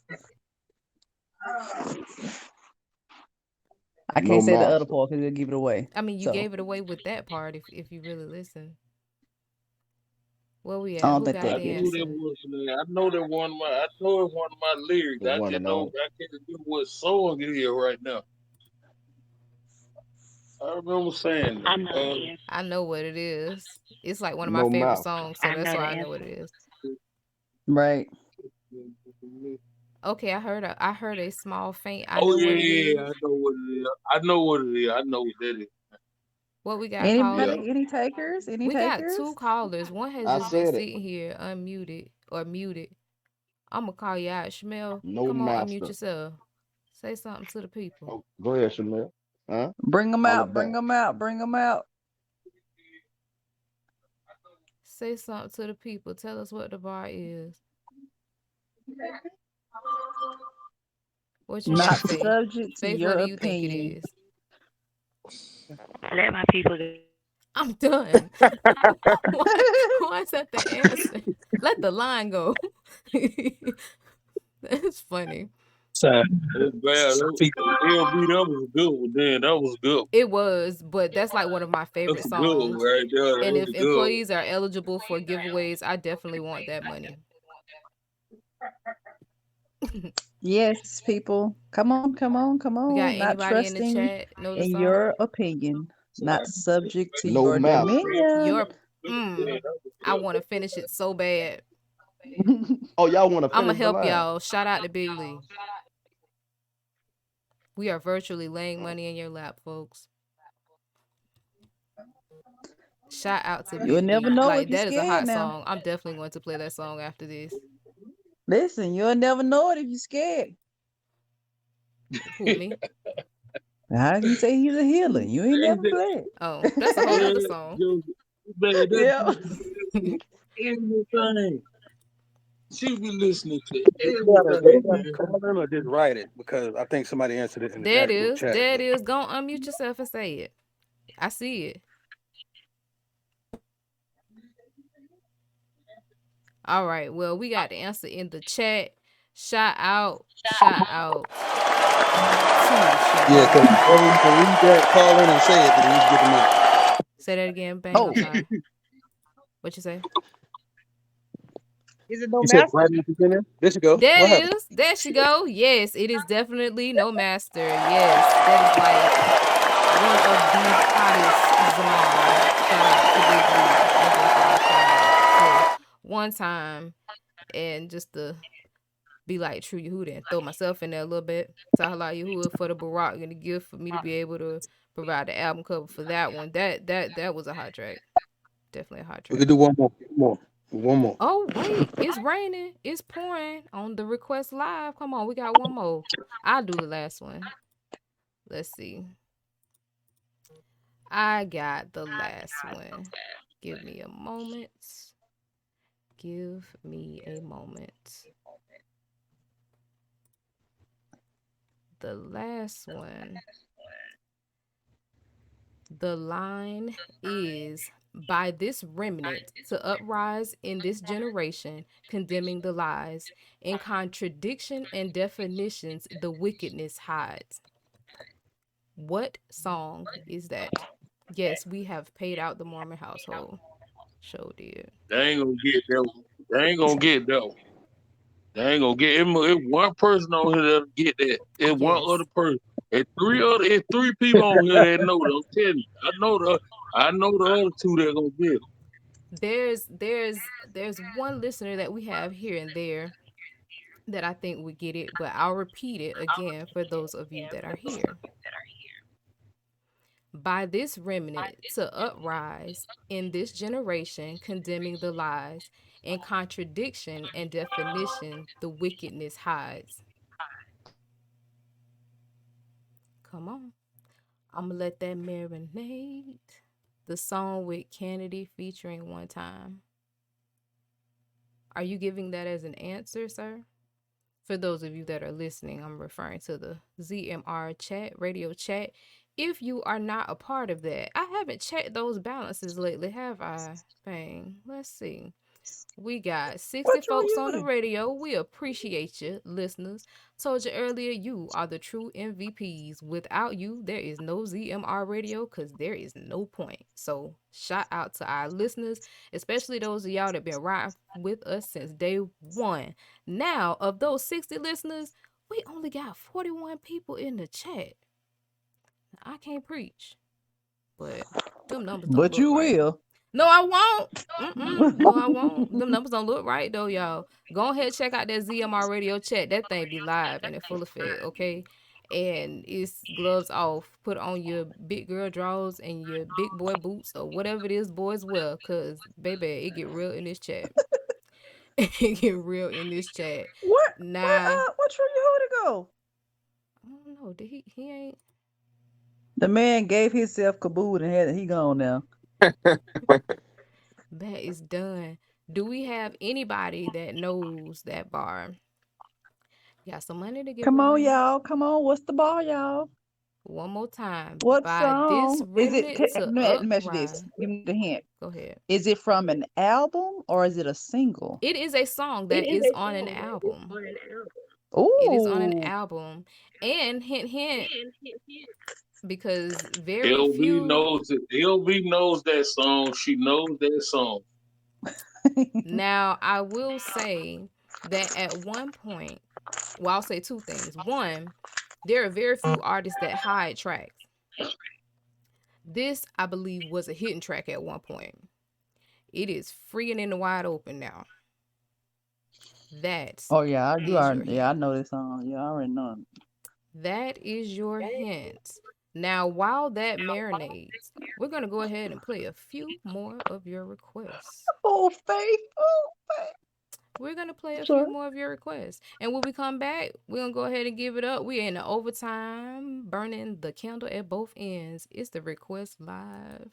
I can't say the other part because it'll give it away. I mean, you So, gave it away with that part if you really listen. Where we I at? don't Who think got they the get it. answer? I know that one of my. I know it's one of my lyrics. The I one just and know only. I can't do what song it is right now. I remember saying that. I know what it is. It's like one of my No favorite mouth. songs, so I that's know why the I know what answer. it is. Right. Okay, I heard a small faint. I Oh know what it yeah, is. I know what it is. I know what it is. I know what that is. What we got, Anybody? caller? Any takers? Any We got takers? 2 callers. One has I just been said it. sitting here unmuted or muted. I'm gonna call you out, Shmel. No Come on, unmute master. yourself. Say something to the people. Oh, go ahead, Shamil. Huh? Bring them Holla out. Bring back. them out. Bring them out. Say something to the people. Tell us what the bar is. What you Not got, Faith? subject to Faith, your what do you think it opinion. is? Let my people go. I'm done. Why is that the answer? Let the line go. That's funny. Oh, bad. LB, that was a good one. Then that was good. It was, but that's like one of my favorite That's a good one songs. right there. That And was if a good one. employees are eligible for giveaways, I definitely want that money. Yes, people. Come on, come on, come We got on. Not anybody in the trusting chat know the in song? your opinion, not subject to No your master. dominion. I want to finish it so bad. Oh, y'all want to I'm gonna finish the help line? y'all. Shout out to Big Lee. We are virtually laying money in your lap, folks. Shout out to You'll Big never Lee. know if Like, you're that is a scared hot now. song. I'm definitely going to play that song after this. Listen, you'll never know it if you're scared. Who, me? How can you say he's a healer? You ain't never played. Oh, that's a whole nother song. Yeah. Everything. She be listening to You gotta everything. call them or just write it, because I think somebody answered it in the There it actual is. chat. There it is. Go unmute yourself and say it. I see it. All right. Well, we got the answer in the chat. Shout out to Shout. Yeah, because before we can read that, call in and say it, then we can get them in. Say that again, Bang. I'm sorry. What you say? Is it no You said master? platinum is in there? There she go. There What it happened? is. There she go. Yes, it is definitely no master. Yes, that is like one of the hottest Zamar. Shout out to Big Lee and J5. Shout out for one time and just to be like true Yahuda and throw myself in there a little bit. Tahala Yahuda for the Barack and the gift for me to be able to provide the album cover for that one. That was a hot track. Definitely a hot We track. could do one more. Oh, wait, it's raining. It's pouring on the request live. Come on, we got one more. I'll do the last one. Let's see. I got the last one. Give me a moment. Give me a moment. The last one. The line is by this remnant to uprise in this generation, condemning the lies. In contradiction and definitions, the wickedness hides. What song is that? Yes, we have paid out the Mormon household. Sure did. They ain't gonna get that one. They ain't gonna get that one. They ain't gonna get it. It's one person on here that'll get that. It's one Yes. other person. It's three people on here that know that. I'm telling you. I know the other two that gonna get it. There's one listener that we have here and there that I think would get it, but I'll repeat it again for those of you that are here. By this remnant to uprise in this generation, condemning the lies. In contradiction and definition, the wickedness hides. Come on. I'm going to let that marinate. The song with Kennedy featuring One Time. Are you giving that as an answer, sir? For those of you that are listening, I'm referring to the ZMR chat, radio chat. If you are not a part of that, I haven't checked those balances lately, have I? Bang. Let's see. We got 60 folks on the radio. We appreciate you, listeners. Told you earlier, you are the true MVPs. Without you, there is no ZMR radio because there is no point. So shout out to our listeners, especially those of y'all that been riding with us since day one. Now, of those 60 listeners, we only got 41 people in the chat. I can't preach, but them numbers don't But look you right. will. No, I won't. No, I won't. Them numbers don't look right though, y'all. Go ahead, check out that ZMR radio chat. That thing be live and in full effect, okay? And it's gloves off. Put on your big girl drawers and your big boy boots or whatever it is boys wear, cause baby, it get real in this chat. It get real in this chat. What? Nah, What True Yehuda go? I don't know. Did he ain't? The man gave himself kaboot and he gone now. That is done. Do we have anybody that knows that bar? Got some money to give Come on, away. y'all. Come on. What's the bar, y'all? One more time. What By this song? Is it? remnant to Let me ask you this. uprise. Give me the hint. Go ahead. Is it from an album or is it a single? It is a song that is on an album. Ooh. It is on an album. And hint, because very LB few. knows it. LB knows that song. She knows that song. Now, I will say that at one point, well, I'll say two things. One, there are very few artists that hide tracks. This, I believe, was a hidden track at one point. It is free and in the wide open now. That's Oh yeah, you are. your Yeah, I know this song. Yeah, I already know it. That is your hint. Now, while that marinates, we're going to go ahead and play a few more of your requests. Oh, faithful. We're going to play a few more of your requests. And when we come back, we're going to go ahead and give it up. We're in the overtime, burning the candle at both ends. It's the request live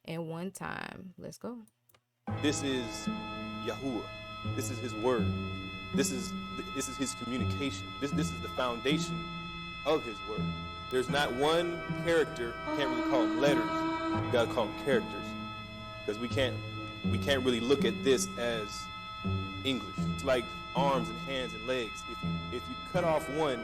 and one time. Let's go. This is Yahuwah. This is his word. This is his communication. This is the foundation of his word. There's not one character, can't really call them letters. You gotta call them characters. Because we can't really look at this as English. It's like arms and hands and legs. If you cut off one,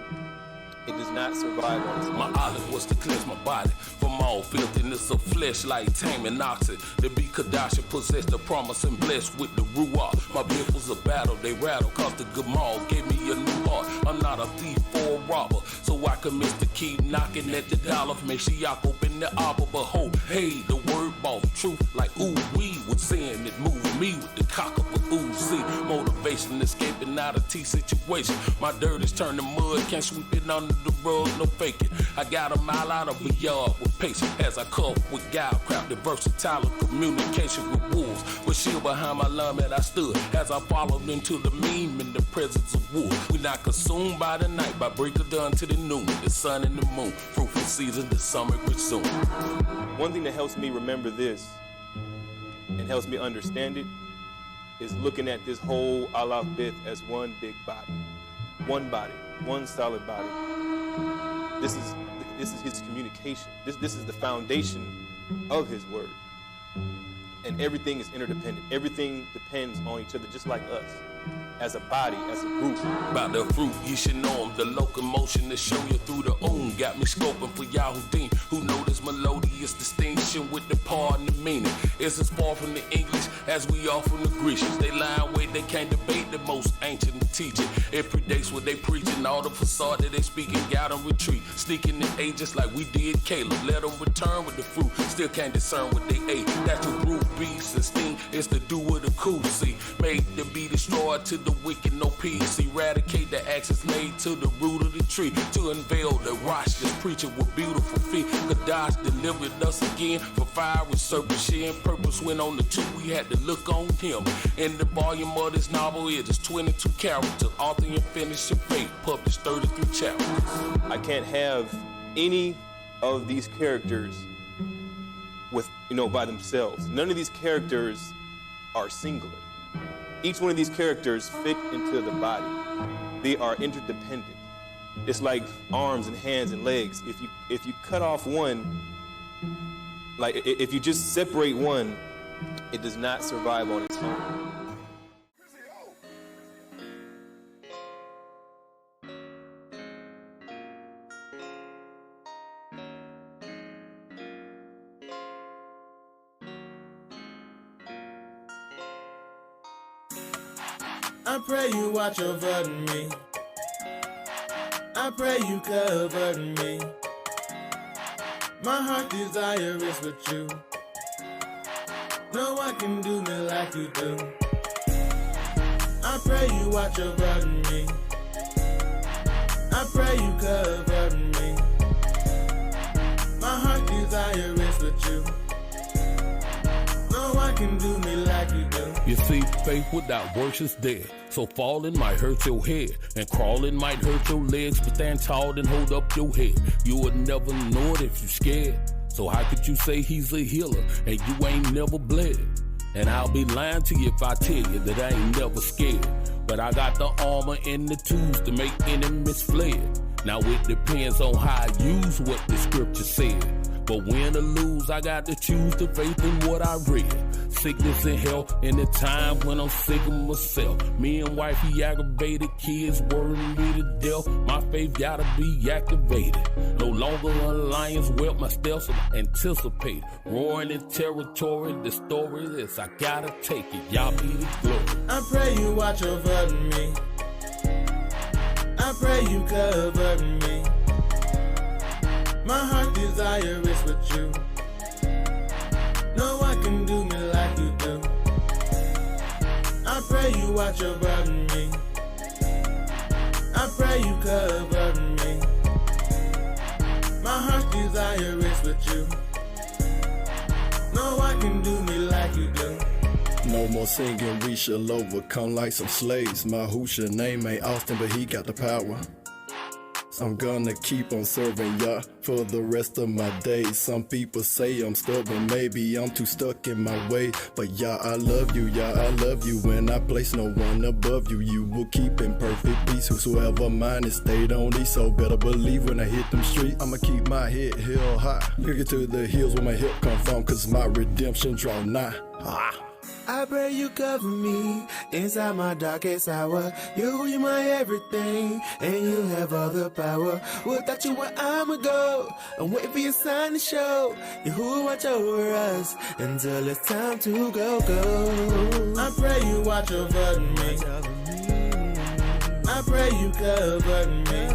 it does not survive on its own. My olive was to cleanse my body from all filthiness of flesh like taming oxen. To be Kadash and possess the promise and blessed with the Ruach. My biff was a battle, they rattle, cause the Gamal gave me a new heart. I'm not a thief or a robber, so I commence to keep knocking at the dollar. Make sure y'all open the arbor, but hope, hey, the word bought truth like ooh, we was saying it moved me with the cock of a Uzi. Motivation, escaping out of T situation. My dirt is turning mud, can't sweep it under the rug, no faking. I got a mile out of a yard with patience as I cuff with guile, crafted versatile communication with wolves. With shield behind my lament, I stood as I followed into the meme in the presence of wolves. We not consumed by the night, by break of dawn to the noon, the sun and the moon, fruitful season, the summer resume. One thing that helps me remember this and helps me understand it is looking at this whole Aleph Beth as one big body, one solid body. This is his communication. This is the foundation of his word. And everything is interdependent. Everything depends on each other, just like us. As a body, as a group. About the fruit, you should know them. The locomotion to show you through the got me scoping for Yahudy, who know this melodious distinction with the part and the meaning. It's as far from the English as we are from the Grecians. They lie in wait, they can't debate the most ancient teaching. It predates what they preaching. All the facade that they speaking, got them retreat. Sneaking the ages like we did Caleb. Let them return with the fruit. Still can't discern what they ate. That's the root beast and sting. It's the do of the cool. See, made to be destroyed to the wicked, no peace. Eradicate the axis laid to the root of the tree. To unveil the righteous preacher with beautiful feet. Kadash delivered us again for fire with serpent shin. Purpose went on the two, we had to look on him. In the volume of this novel, it is 22 characters. Author and finished fate, published 33 chapters. I can't have any of these characters with, by themselves. None of these characters are singular. Each one of these characters fit into the body. They are interdependent. It's like arms and hands and legs. If you cut off one, like if you just separate one, it does not survive on its own. I pray you watch over me. I pray you cover me. My heart desire is with you. No one can do me like you do. I pray you watch over me. I pray you cover me. My heart desire is with you. No one can do me like you do. You see, faith without works is dead. So falling might hurt your head, and crawling might hurt your legs. But stand tall and hold up your head. You would never know it if you scared. So how could you say he's a healer, and you ain't never bled? And I'll be lying to you if I tell you that I ain't never scared. But I got the armor and the tools to make enemies fled. Now it depends on how I use what the scripture said. But win or lose, I got to choose the faith in what I read. Sickness and health in the time when I'm sick of myself. Me and wifey aggravated, kids worrying me to death. My faith gotta be activated. No longer a lion's whelp, my steps are anticipated. Roaring in territory, the story is I gotta take it. Y'all be the glory. I pray you watch over me. I pray you cover me. My heart desire is with you. No one can do me like you do. I pray you watch over me. I pray you cover me. My heart desire is with you. No one can do me like you do. No more singing, we shall overcome like some slaves. My Husha name ain't Austin, but he got the power. I'm gonna keep on serving Yah for the rest of my days. Some people say I'm stubborn, maybe I'm too stuck in my way. But Yah, I love you, Yah, I love you. When I place no one above you, you will keep in perfect peace. Whosoever mine is stayed on thee, so better believe when I hit them streets, I'ma keep my head held high. Look to the hills where my help come from, cause my redemption draw nigh. I pray you cover me inside my darkest hour. You're my everything, and you have all the power. Without you, where I'ma go? I'm waiting for your sign to show. You who watch over us until it's time to go. I pray you watch over me. I pray you cover me.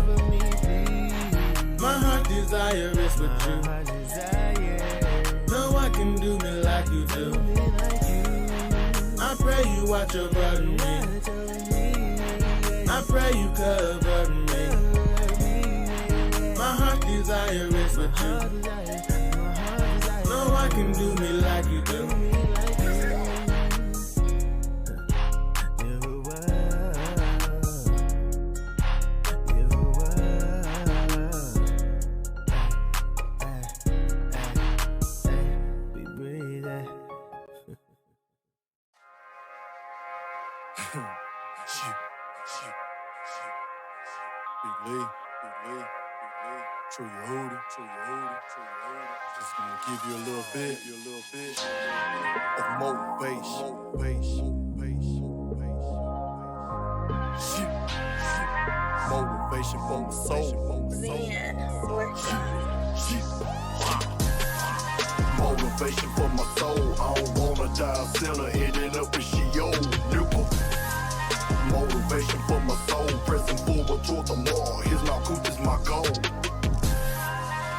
My heart desire is with you. No one can do me like you do. I pray you watch over me. I pray you cover me. My heart desire is with you. No one can do me like you do. True Yahudy. Just gonna give you a little bit of motivation. Motivation for my soul. Motivation for my soul. I don't wanna die a sinner, ending up in Sheol. Motivation for my soul, pressing forward toward tomorrow. His Malkuth is my goal.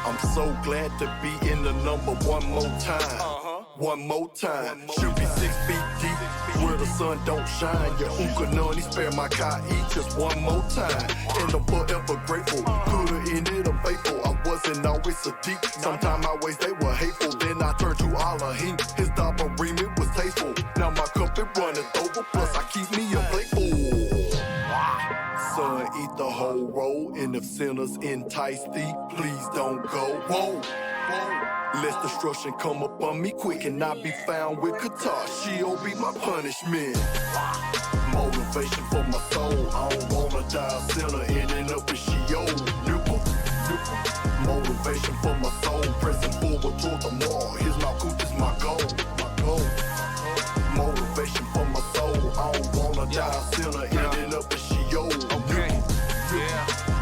I'm so glad to be in the number one more time. One more time. Should be 6 feet deep where the sun don't shine. Your Ukanani spare my Kai just one more time. And I'm forever grateful. Could've ended up faithful. I wasn't always so deep. Sometimes my ways they were hateful. Then I turned to Elohim. His Dabarim, it was tasteful. Now my cup it runneth over. Plus I keep me a plateful. Son, eat the whole roll, and if sinners entice thee, please don't go. Whoa, lest destruction come upon me quick, and I be found with Qatar. She'll be my punishment. Motivation for my soul, I don't wanna die a sinner, ending up in Sheol. Motivation for my soul, pressing forward toward tomorrow. His Malkuth is my goal. Motivation for my soul, I don't wanna die a sinner, ending up in Sheol.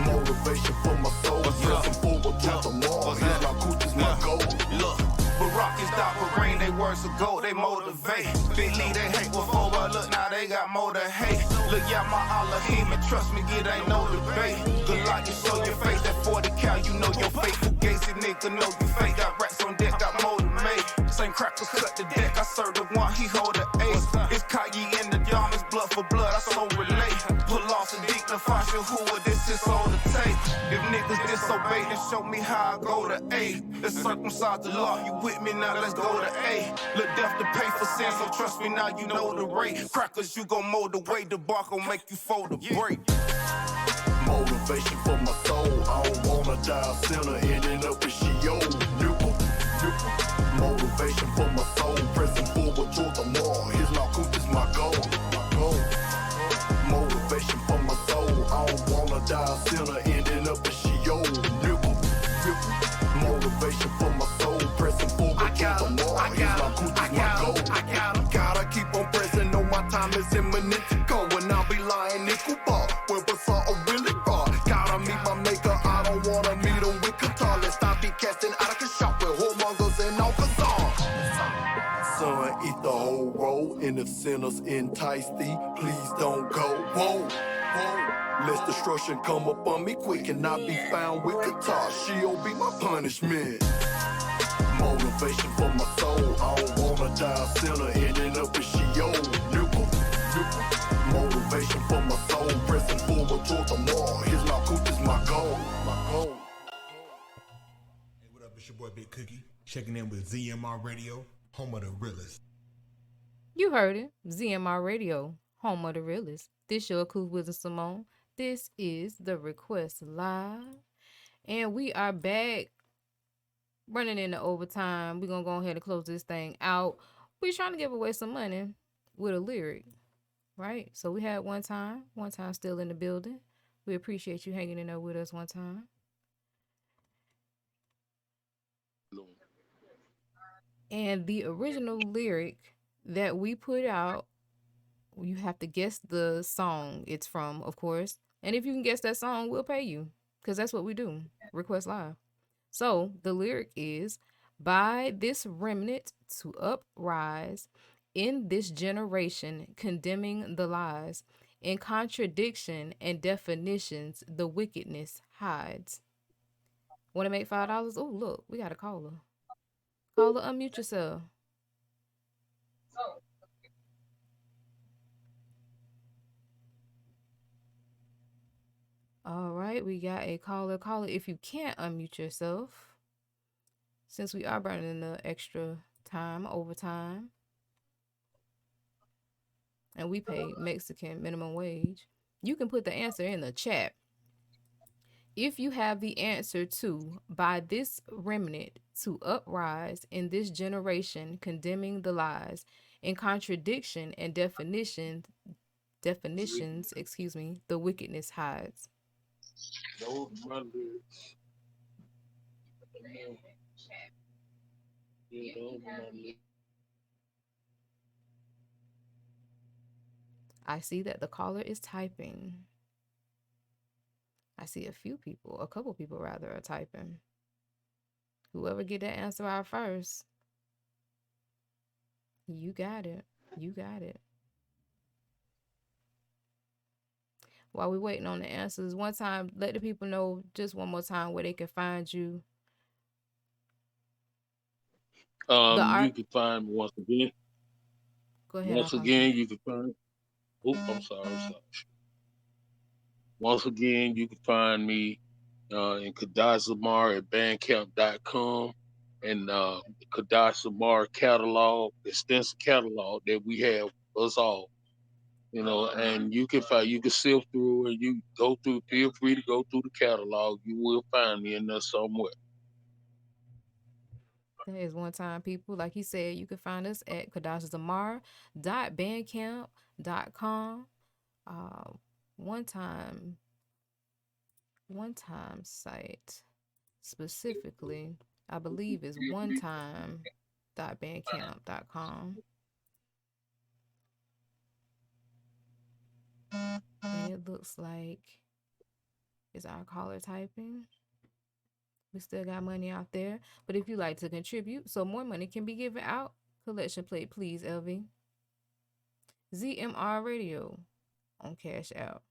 Motivation for my soul, pressing forward toward tomorrow. His Malkuth is my goal. Look, Barack is Dr. Rain, they words ago, they motivate. Big Lee, they hate before, but look, now they got more to hate. Look, y'all, my Elohim, and trust me, it ain't no debate. Good luck, you show your face, that 40 cal, you know your face. Fugazi nigga, know you fake. Got racks on deck, got more to make. Same crackers cut the deck, I serve the one, he hold the ace. It's Kanye in the dome, it's blood for blood, I so relate. Pull off and dignify, who this is all the tape. If niggas disobey, then show me how I go to A. Let's circumcise the law, you with me now, let's go to A. Look, death to pay for sin, so trust me now, you know the rate. Crackers, you gon' mold the way, the bark gon' make you fold the break. Motivation for my soul, I don't wanna die a sinner, ending up in Sheol. Motivation for my soul, pressing forward toward tomorrow. His Malkuth is my goal. Motivation for my soul, I don't wanna die a sinner, ending up in Sheol. Motivation for my soul, pressing forward toward tomorrow. His Malkuth is my goal. Gotta keep on pressing, know my time is imminent to go, and I'll be lying nickel bar when Basar are really raw. Gotta meet my maker, I don't wanna meet him with Qatar. Let's not be casting out of the shop with whoremongers and all Qatar. Son, eat the whole roll, and if sinners entice thee, please don't go. Whoa, lest destruction come upon me quick, and I be found with Qatar. She'll be my punishment. Motivation for my soul, I don't wanna die a sinner, ending up in Sheol. Motivation for my soul, pressing forward toward tomorrow. His Malkuth is my goal. Hey, what up? It's your boy Big Cookie, checking in with ZMR Radio, home of the realest. You heard it. ZMR Radio, home of the realest. This your Cool with Simone. This is the Request Live. And we are back running into overtime. We're going to go ahead and close this thing out. We're trying to give away some money with a lyric, right? So we had one time still in the building. We appreciate you hanging in there with us one time. And the original lyric that we put out, you have to guess the song it's from, of course. And if you can guess that song, we'll pay you because that's what we do. Request live. So the lyric is, by this remnant to uprise in this generation, condemning the lies. In contradiction and definitions, the wickedness hides. Want to make $5? Oh, look, we got a caller. Caller, unmute yourself. All right, we got a caller. Caller, if you can't unmute yourself, since we are burning the extra time, overtime, and we pay Mexican minimum wage, you can put the answer in the chat. If you have the answer to, by this remnant to uprise in this generation, condemning the lies, in contradiction and definitions, the wickedness hides. Those are my lyrics. Yeah, those are my lyrics. I see that the caller is typing. I see a couple people rather, are typing. Whoever get that answer out first, you got it. You got it. While we waiting on the answers, one time, let the people know just one more time where they can find you. The You art. can find me once again. Go ahead, Once Alfonso. again, you can find. Oops, I'm sorry. I'm sorry. Once again, you can find me in Kadazamar at bandcamp.com and the Kadazamar catalog, extensive catalog that we have us all. You know, and you can find, you can sift through and you go through. Feel free to go through the catalog. You will find me in there somewhere. That is one time, people. Like he said, you can find us at kadashazamar.bandcamp.com. Uh, one time site specifically, I believe is onetime.bandcamp.com. And it looks like, is our caller typing? We still got money out there. But if you like to contribute so more money can be given out, collection plate, please, LV. ZMR Radio on Cash Out.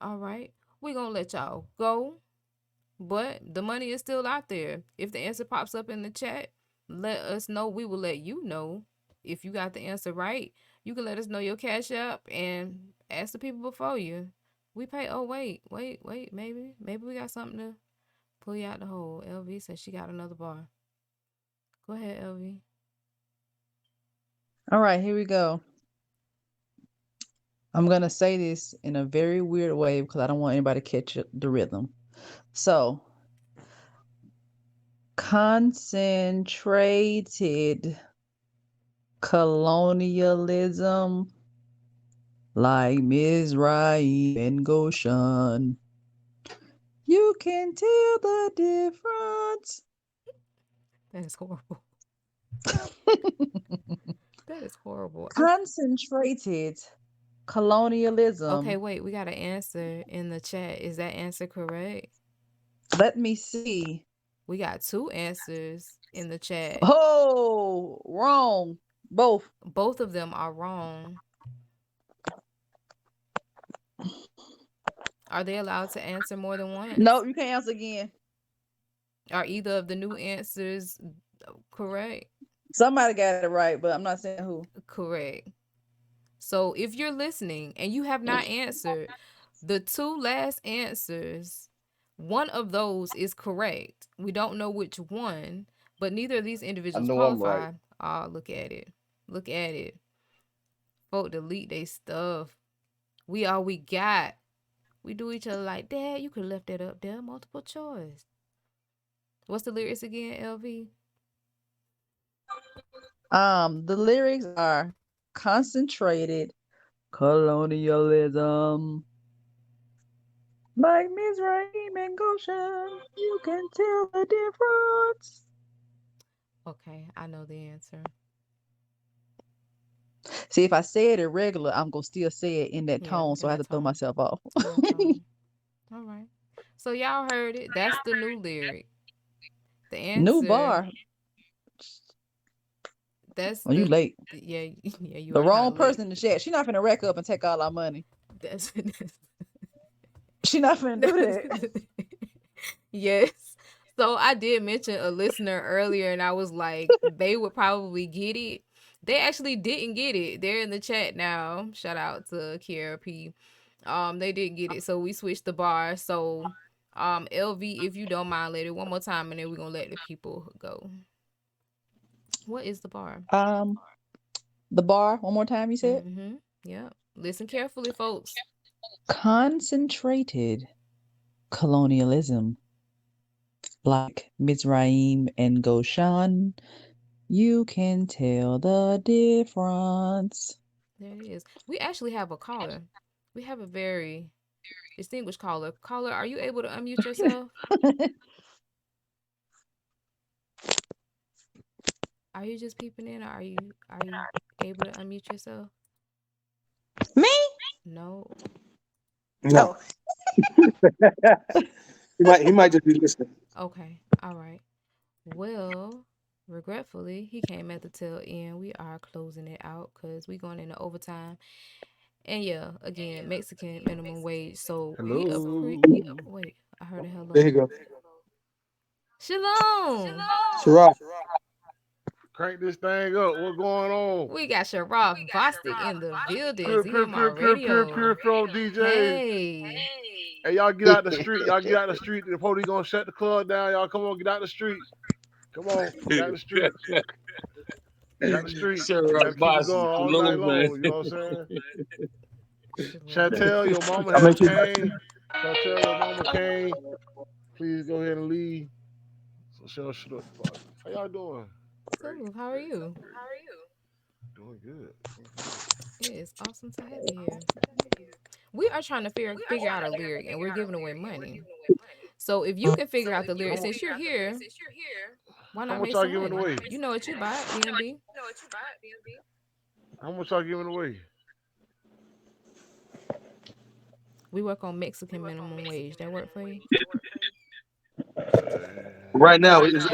All right. We're going to let y'all go. But the money is still out there. If the answer pops up in the chat, let us know. We will let you know if you got the answer right. You can let us know your Cash App and ask the people before you. We pay. Oh, wait. Maybe we got something to pull you out the hole. LV says she got another bar. Go ahead, LV. All right, here we go. I'm going to say this in a very weird way because I don't want anybody to catch the rhythm. So, concentrated colonialism like Mizraim and Goshen. You can tell the difference. That is horrible. That is horrible. Concentrated colonialism. Okay, wait. We got an answer in the chat. Is that answer correct? Let me see. We got two answers in the chat. Oh, wrong. Both. Both of them are wrong. Are they allowed to answer more than once? No, you can't answer again. Are either of the new answers correct? Somebody got it right, but I'm not saying who. Correct. So if you're listening and you have not answered, the two last answers, one of those is correct. We don't know which one, but neither of these individuals qualify. Right. Oh, look at it. Look at it. Folk delete they stuff. We all we got. We do each other like, Dad, you could have left that up there. Multiple choice. What's the lyrics again, LV? The lyrics are concentrated colonialism. Like Mizraim and Goshen, you can tell the difference. Okay, I know the answer. See, if I say it irregular, I'm gonna still say it in that tone, so I have to throw myself off. All right. So y'all heard it. That's the new lyric. The New answer. bar. That's Oh, you late. Yeah, you The are wrong kinda late. person in the chat. She not finna rack up and take all our money. That's She not finna do that. Yes. So I did mention a listener earlier, and I was like, they would probably get it. They actually didn't get it. They're in the chat now. Shout out to Kiara P. They didn't get it, so we switched the bar. So, LV, if you don't mind, let it one more time, and then we're gonna let the people go. What is the bar? The bar. One more time, you said. Mm-hmm. Yeah. Listen carefully, folks. Concentrated colonialism, like Mizraim and Goshen. You can tell the difference. There it is. We actually have a caller. We have a very distinguished caller. Caller, are you able to unmute yourself? Are you just peeping in, or are you able to unmute yourself? Me? No. No. he might just be listening. Okay. All right. Well, regretfully, he came at the tail end. We are closing it out because we're going into overtime. And yeah, again, Mexican minimum wage. So Hello. wait, I heard a hello. There you go. Shalom. Sharaf. Crank this thing up. What's going on? We got Sharaf Bostic in the building. Pure flow DJs. Hey. Hey, y'all get out the street. Y'all get out the street. The police gonna shut the club down. Y'all come on, get out the street. Come on, get out the street. Get out the street. Sure, gotta keep it going all night long. You know what I'm saying? Chantel, your mama has came. Chantel, your mama came. Please go ahead and leave. So how y'all doing? Cool. How are you? Doing good. It is awesome to have you here. We are trying to figure out a lyric, and we're giving away money. So if you can figure out the lyric, since you're here, why not make some money? Away? You know what you buy, BNB. How much y'all giving away? We work on Mexican minimum wage. That work for you? Right now, it's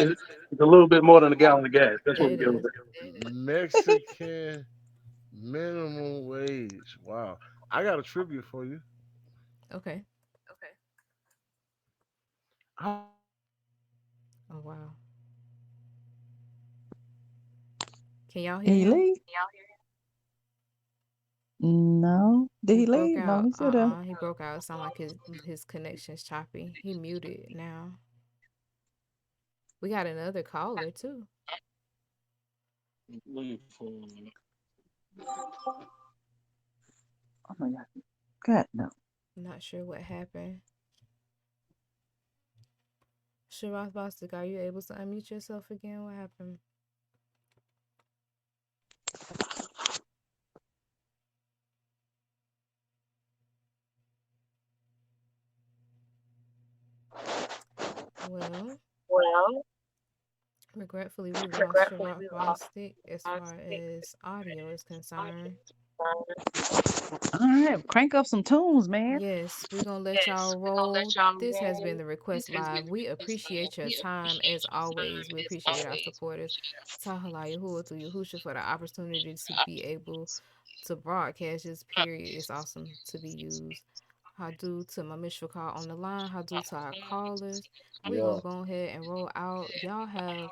a little bit more than a gallon of gas. That's what we're doing. Mexican minimum wage. Wow. I got a trivia for you. Okay. Oh, wow. Can y'all hear him? Leave? No. Did he leave? No, he's still there. He broke out. It sounded like his connection's choppy. He muted now. We got another caller too. Oh my God. God, no. Not sure what happened. Sharaf Bostic, are you able to unmute yourself again? What happened? Well, regretfully, we lost Sharaf Bostic as far as audio is concerned. All right, crank up some tunes, man. Yes, we're going to let y'all roll. This has been the Request Live. We appreciate your time as always. We appreciate our supporters. Tahala Yahuwah through Yahusha for the opportunity to be able to broadcast this period. It's awesome to be used. Hadu to my Mishvakar on the line. Hadu to our callers. We're going to go ahead and roll out. Y'all have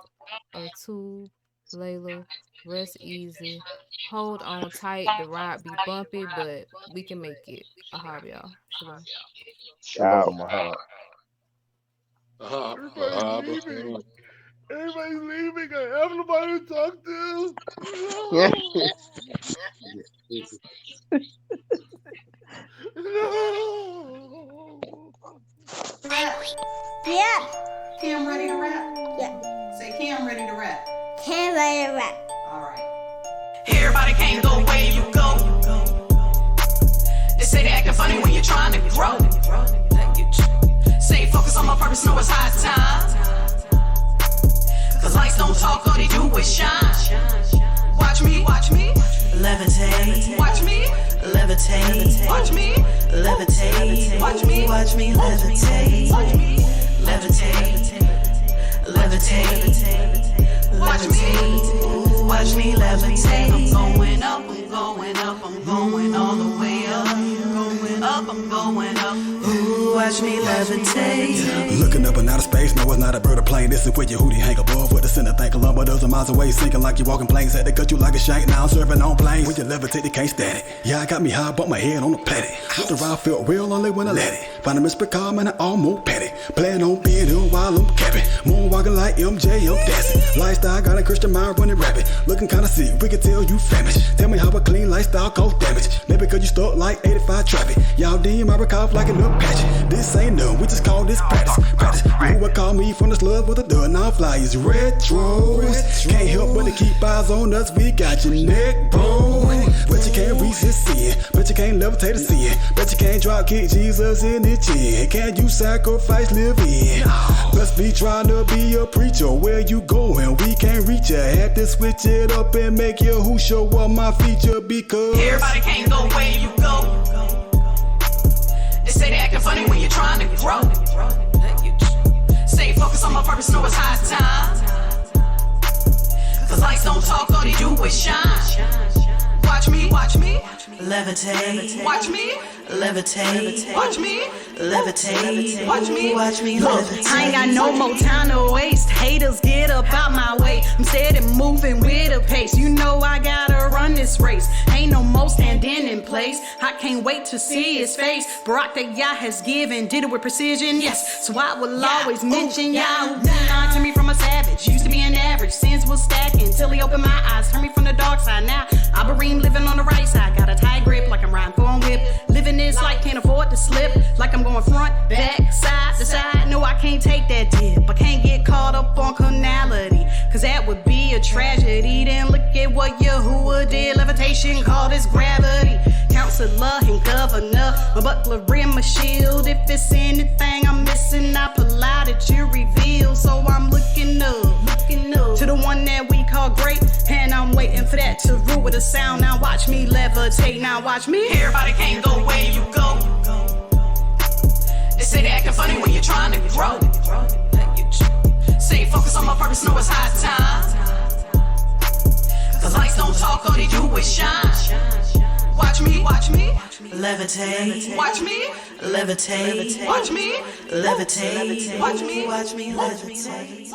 a tube, Layla. Rest easy. Hold on tight. The ride be bumpy, but we can make it. Ahab, y'all. Shalom. Shalom. Everybody's leaving. I have nobody to talk to. No. Yeah. Cam ready to rap? Yeah. Say Cam ready to rap. Cam ready to rap. All right. Everybody can't go where you go. They say they acting funny when you're trying to grow. Stay focused on my purpose, know it's high time. Cause lights don't talk, all they do is shine. Watch me, levitate. Watch me levitate. Watch me levitate. Watch me levitate. Watch me levitate. Levitate. Watch me levitate. I'm going up, I'm going up, I'm going all the way up. I'm going up. Ooh, watch me levitate. Looking up in outer space, no, it's not a bird or plane. This is where Yahudy hang above with the center. Think Columbo dozen miles away, sinking like you walking planes. Had to cut you like a shank, now I'm surfing on planes. When you levitate, they can't stand it. Yeah, I got me high, bumped my head on the planet. With the ride felt real only when I let it. Find a Mr. Calm and I almost petty. Playing on being ill while I'm capping. Moonwalking like MJ, I'm dancing. Lifestyle got a Christian mind running rapid. Looking kinda sick, we can tell you famished. Tell me how a clean lifestyle cause damage. Maybe cause you stuck like 85 traffic. Y'all DM I recough like an Apache. This ain't none, we just call this practice. You would call me from the slug with a dud. Now flyers retros. Can't help but to keep eyes on us. We got your neck, bro. But you can't resist sin. But you can't levitate a sin. But you can't drop kick Jesus in the chin. Can you sacrifice living? Must be trying to be a preacher. Where you going? We can't reach ya. Had to switch it up and make you who show up my feature because everybody can't go where you go. They say they acting funny when you're trying to grow. Stay focused on my purpose, know it's high time. Cause lights don't talk, all they do is shine. Watch me levitate. Watch me levitate. Watch me levitate. Watch me levitate. I ain't got no more time to waste. Haters get up out my way. I'm steady moving with a pace. You know I gotta run this race. Ain't no more standing in place. I can't wait to see his face. Barack that Yah has given, did it with precision. Yes, so I will always mention Yah. Who to me from a savage. Used to be an average. Sins was stacking till he opened my eyes. Turned me from the dark side. Now I Ibrahim living on the right side. Got a tight grip like I'm riding for a whip. Living this life, can't afford to slip. Like I'm going front, back, side to side. No, I can't take that dip. I can't get caught up on carnality, cause that would be a tragedy. Then look at what Yahuwah did. Levitation called his gravity. Counselor and governor, my buckler in my shield. If it's anything I'm missing, I pull out it, you reveal. So I'm looking up to the one that we call great, and I'm waiting for that to rule with a sound. Now watch me levitate, now watch me. Everybody can't go where you go. They say they acting funny when you're trying to grow. Stay focused on my purpose, know it's high time. Cause lights don't talk, all they do is shine. Watch me levitate. Watch me levitate. Watch me levitate. Watch me levitate.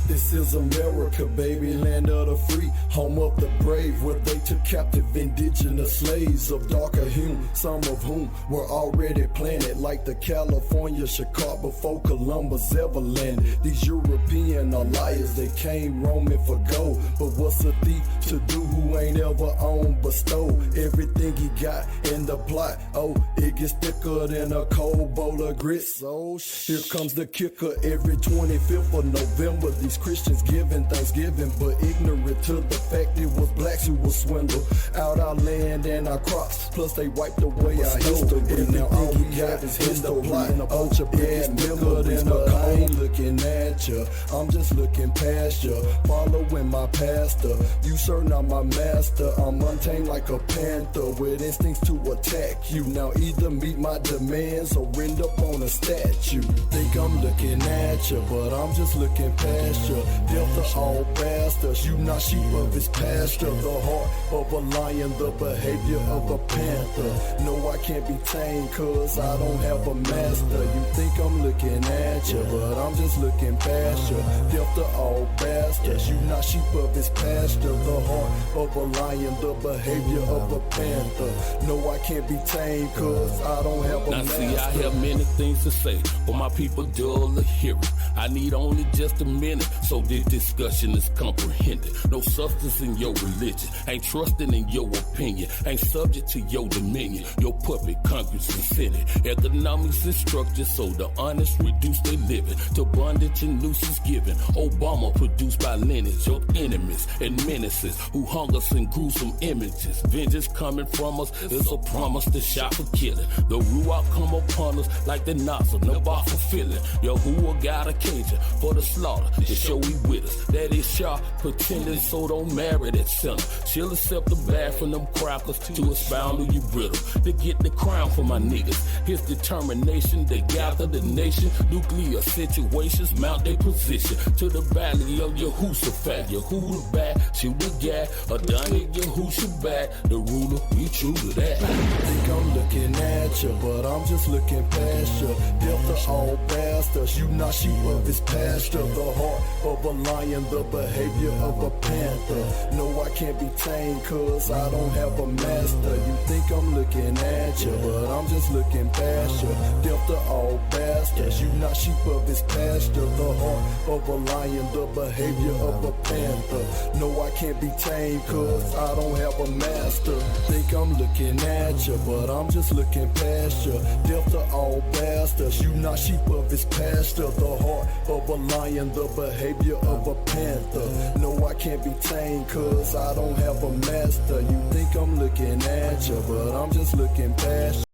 This is America, baby, land of the free, home of the brave, where they took captive indigenous slaves of darker hue, some of whom were already planted, like the California Chicago before Columbus ever landed. These European are liars, they came roaming for gold, but what's a thief to do who ain't ever owned but stole everything he got in the plot? Oh, it gets thicker than a cold bowl of grits. Oh, here comes the kicker. Every 25th of November, these Christians giving Thanksgiving, but ignorant to the fact it was blacks who was swindled out our land and our crops. Plus they wiped away our history, and now all we got is in the plot. A bunch of bad memories, but I ain't looking at ya. I'm just looking past ya, following my pastor. You sir not my master. I'm untamed like a panther with instincts to attack you. Now either meet my demands or end up on a statue. Think I'm looking at ya, but I'm just looking past ya. Death to all bastards, you not sheep of his pasture. The heart of a lion, the behavior of a panther. No, I can't be tamed cause I don't have a master. You think I'm looking at ya, but I'm just looking past ya. Death to all bastards, you not sheep of his pasture. The heart of a lion, the behavior of a panther. No, I can't be tamed cause I don't have a now master. see, I have many things to say, but my people dull of hearing. I need only just a minute, so this discussion discussion is comprehended. No substance in your religion. Ain't trusting in your opinion. Ain't subject to your dominion. Your puppet, Congress and Senate. Economics is structured so the honest reduce their living to bondage and nuisance given. Obama produced by lineage. Your enemies and menaces who hung us in gruesome images. Vengeance coming from us is a promise to shot for killing. The Ruach come upon us like the nozzle, never fulfilling. Yahuwah got occasion for the slaughter to show he with us. That is sharp, pretending so don't marry that sinner. She'll accept the bad from them crackers to expound who you brittle. To get the crown for my niggas. His determination to gather the nation. Nuclear situations mount their position to the valley of Yehoshaphat. Yahuwah back, shoot the guy. Adonai Yehoshaphat, the ruler, we true to that. Think I'm looking at you, but I'm just looking past you. Death to all bastards, you not sheep of his pasture. The heart of a lion, the behavior of a panther. No, I can't be tamed, cause I don't have a master. You think I'm looking at you, but I'm just looking past you. Death to all bastards, you not sheep of his pasture. The heart of a lion, the behavior of a panther. No, I can't be tamed, cause I don't have a master. Think I'm looking at you, but I'm just looking past you. Death to all bastards, you not sheep of his pasture. The heart of a lion, the behavior of a panther. No, I can't be tamed, cause I don't have a master. You think I'm looking at you, but I'm just looking past you.